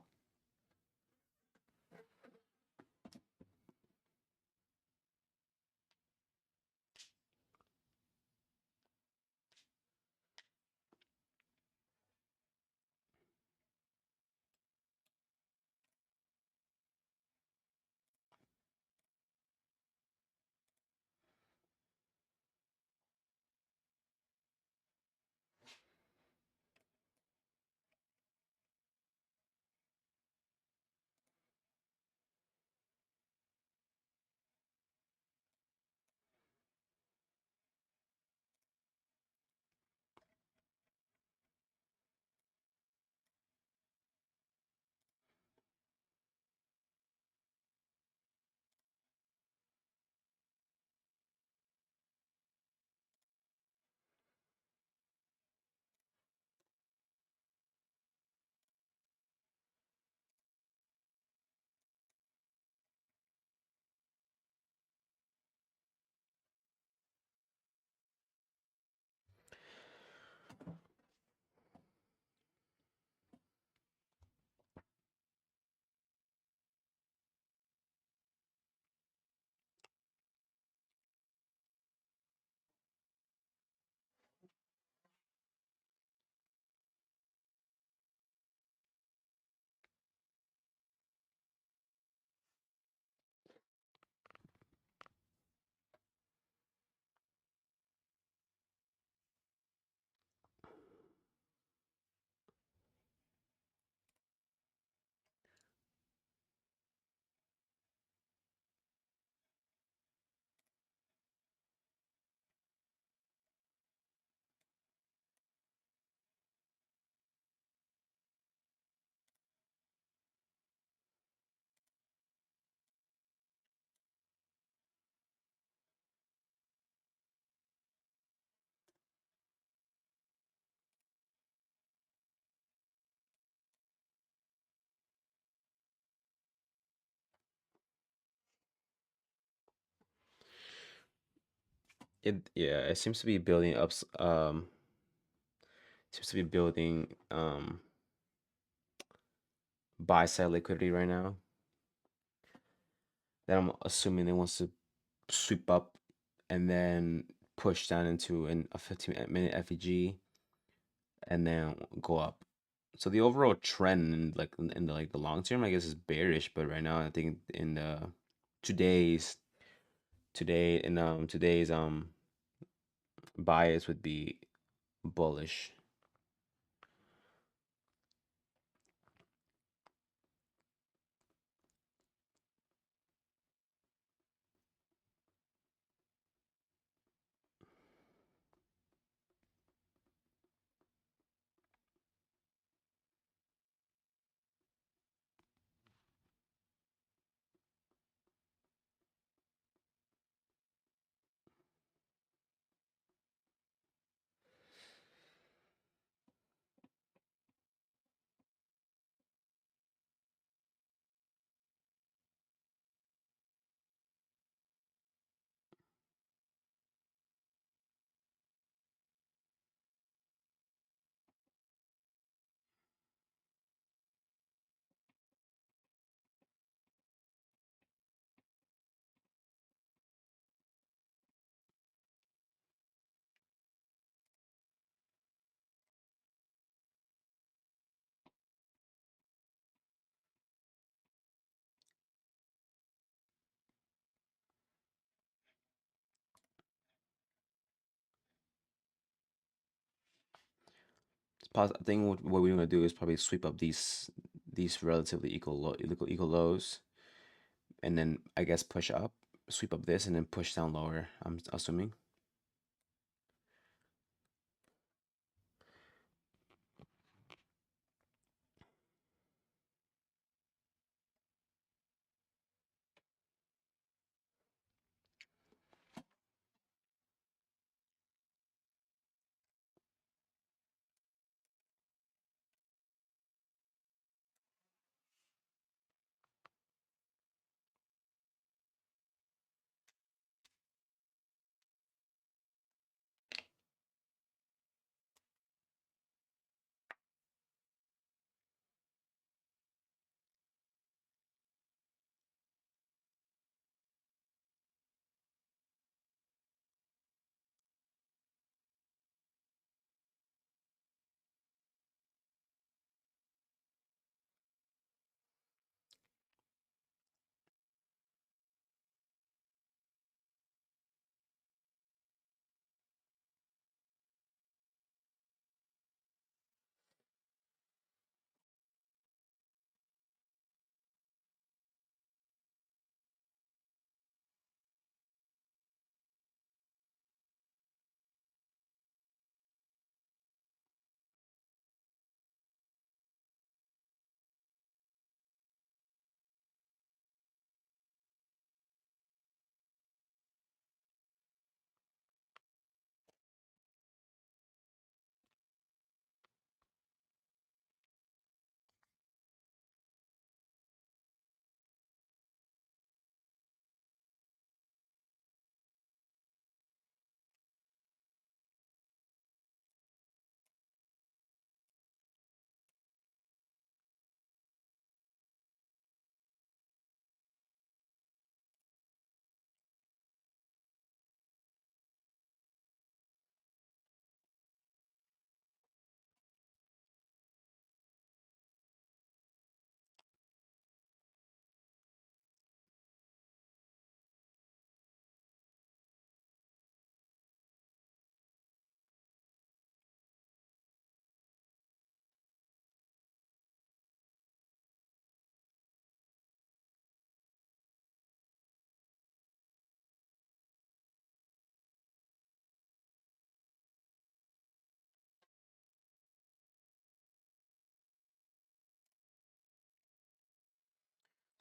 Yeah, it seems to be building up. Seems to be building buy side liquidity right now. Then I'm assuming it wants to sweep up and then push down into a 15-minute FVG and then go up. So the overall trend in in the like the long term, I guess, is bearish. But right now, I think in the today's today's bias would be bullish. I think what we want to do is probably sweep up these relatively equal lows, and then I guess push up, sweep up this, and then push down lower. I'm assuming.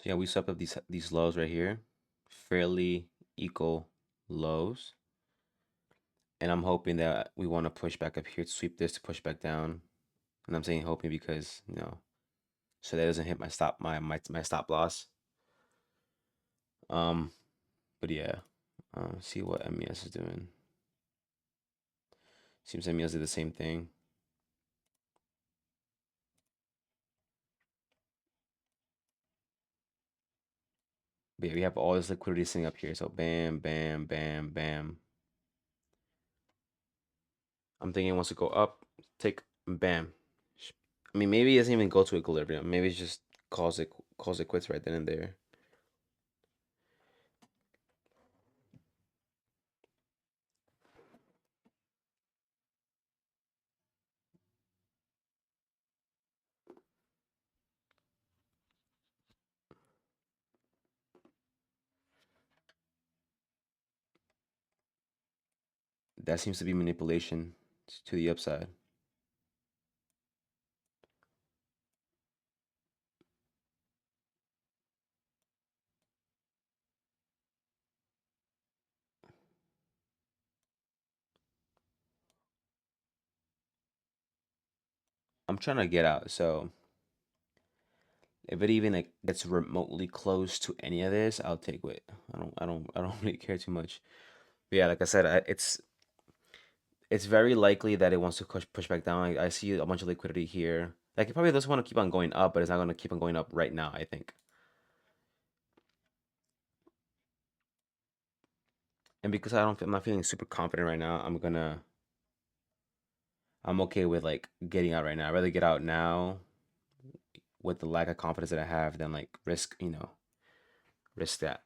So yeah, we swept up these lows right here, fairly equal lows, and I'm hoping that we want to push back up here to sweep this to push back down. And I'm saying hoping because so that doesn't hit my stop loss. Um, but yeah, see what MES is doing. Seems like Meals did the same thing. But yeah, we have all this liquidity sitting up here. So bam, bam, bam, bam. I'm thinking it wants to go up, take bam. I mean, maybe it doesn't even go to equilibrium. Maybe it just calls it quits right then and there. That seems to be manipulation to the upside. I'm trying to get out. So if it even like gets remotely close to any of this, I'll take it. I don't really care too much. But yeah, like I said, it's very likely that it wants to push back down. I see a bunch of liquidity here. Like it probably doesn't want to keep on going up, but it's not going to keep on going up right now, I think. And because I'm not feeling super confident right now, I'm okay with like getting out right now. I'd rather get out now with the lack of confidence that I have than like risk that.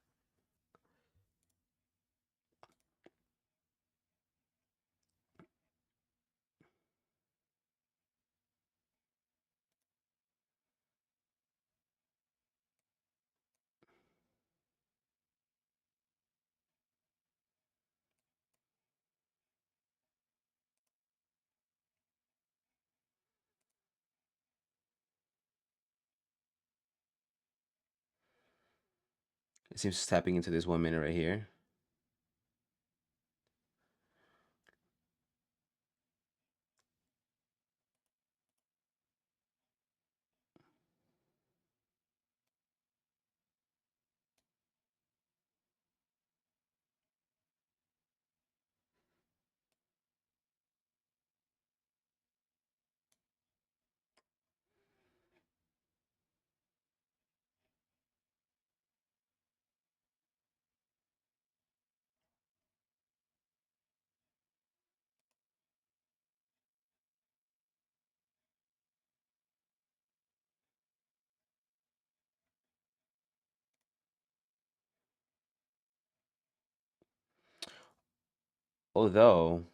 It seems it's tapping into this 1 minute right here. Although,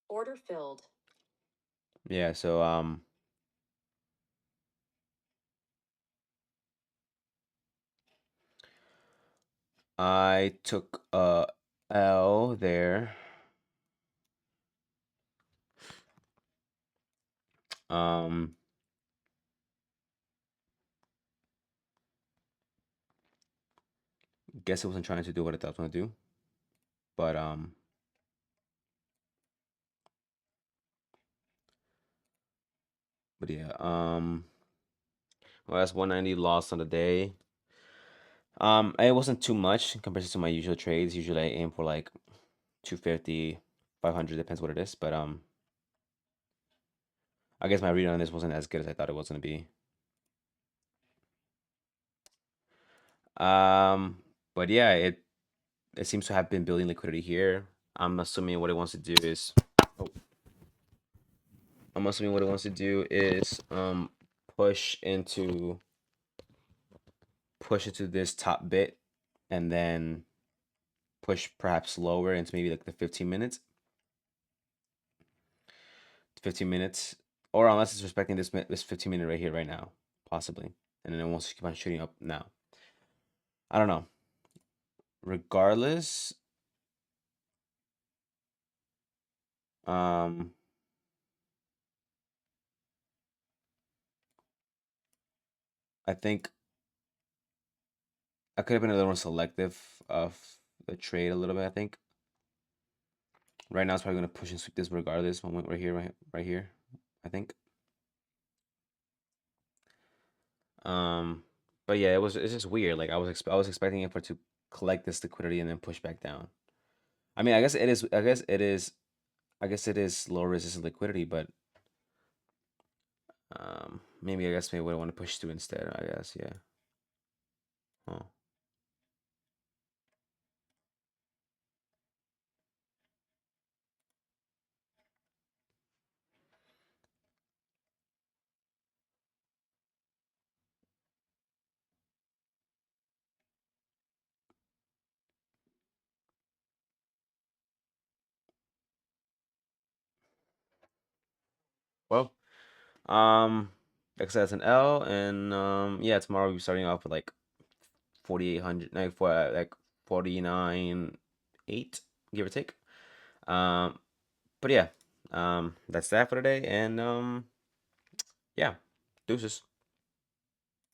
Order filled. yeah, so I took a L there. Um guess it wasn't trying to do what I thought it was gonna do. But but yeah, well that's 190 loss on the day. It wasn't too much compared to my usual trades. Usually I aim for like 250, 500, depends what it is. But I guess my read on this wasn't as good as I thought it was gonna be. Um, but yeah, it seems to have been building liquidity here. I'm assuming what it wants to do is, oh, I'm assuming what it wants to do is push into push into this top bit and then push perhaps lower into maybe like the 15 minutes. 15 minutes. Or unless it's respecting this 15-minute right here, right now, possibly. And then it wants to keep on shooting up now. I don't know. Regardless, um, I think I could have been a little more selective of the trade a little bit, I think. Right now, it's probably going to push and sweep this regardless. Moment right here, right here, I think. Um, but yeah, it's just weird. Like I was expecting it for to collect this liquidity and then push back down. I mean, I guess it is. I guess it is. I guess it is low resistance liquidity, but maybe I guess maybe what I want to push to instead. I guess yeah. Oh well. Like I said, it's an L, and yeah, tomorrow we'll be starting off with like 4,800, like for like 49.8, give or take. Um, but yeah, that's that for today, and yeah, deuces.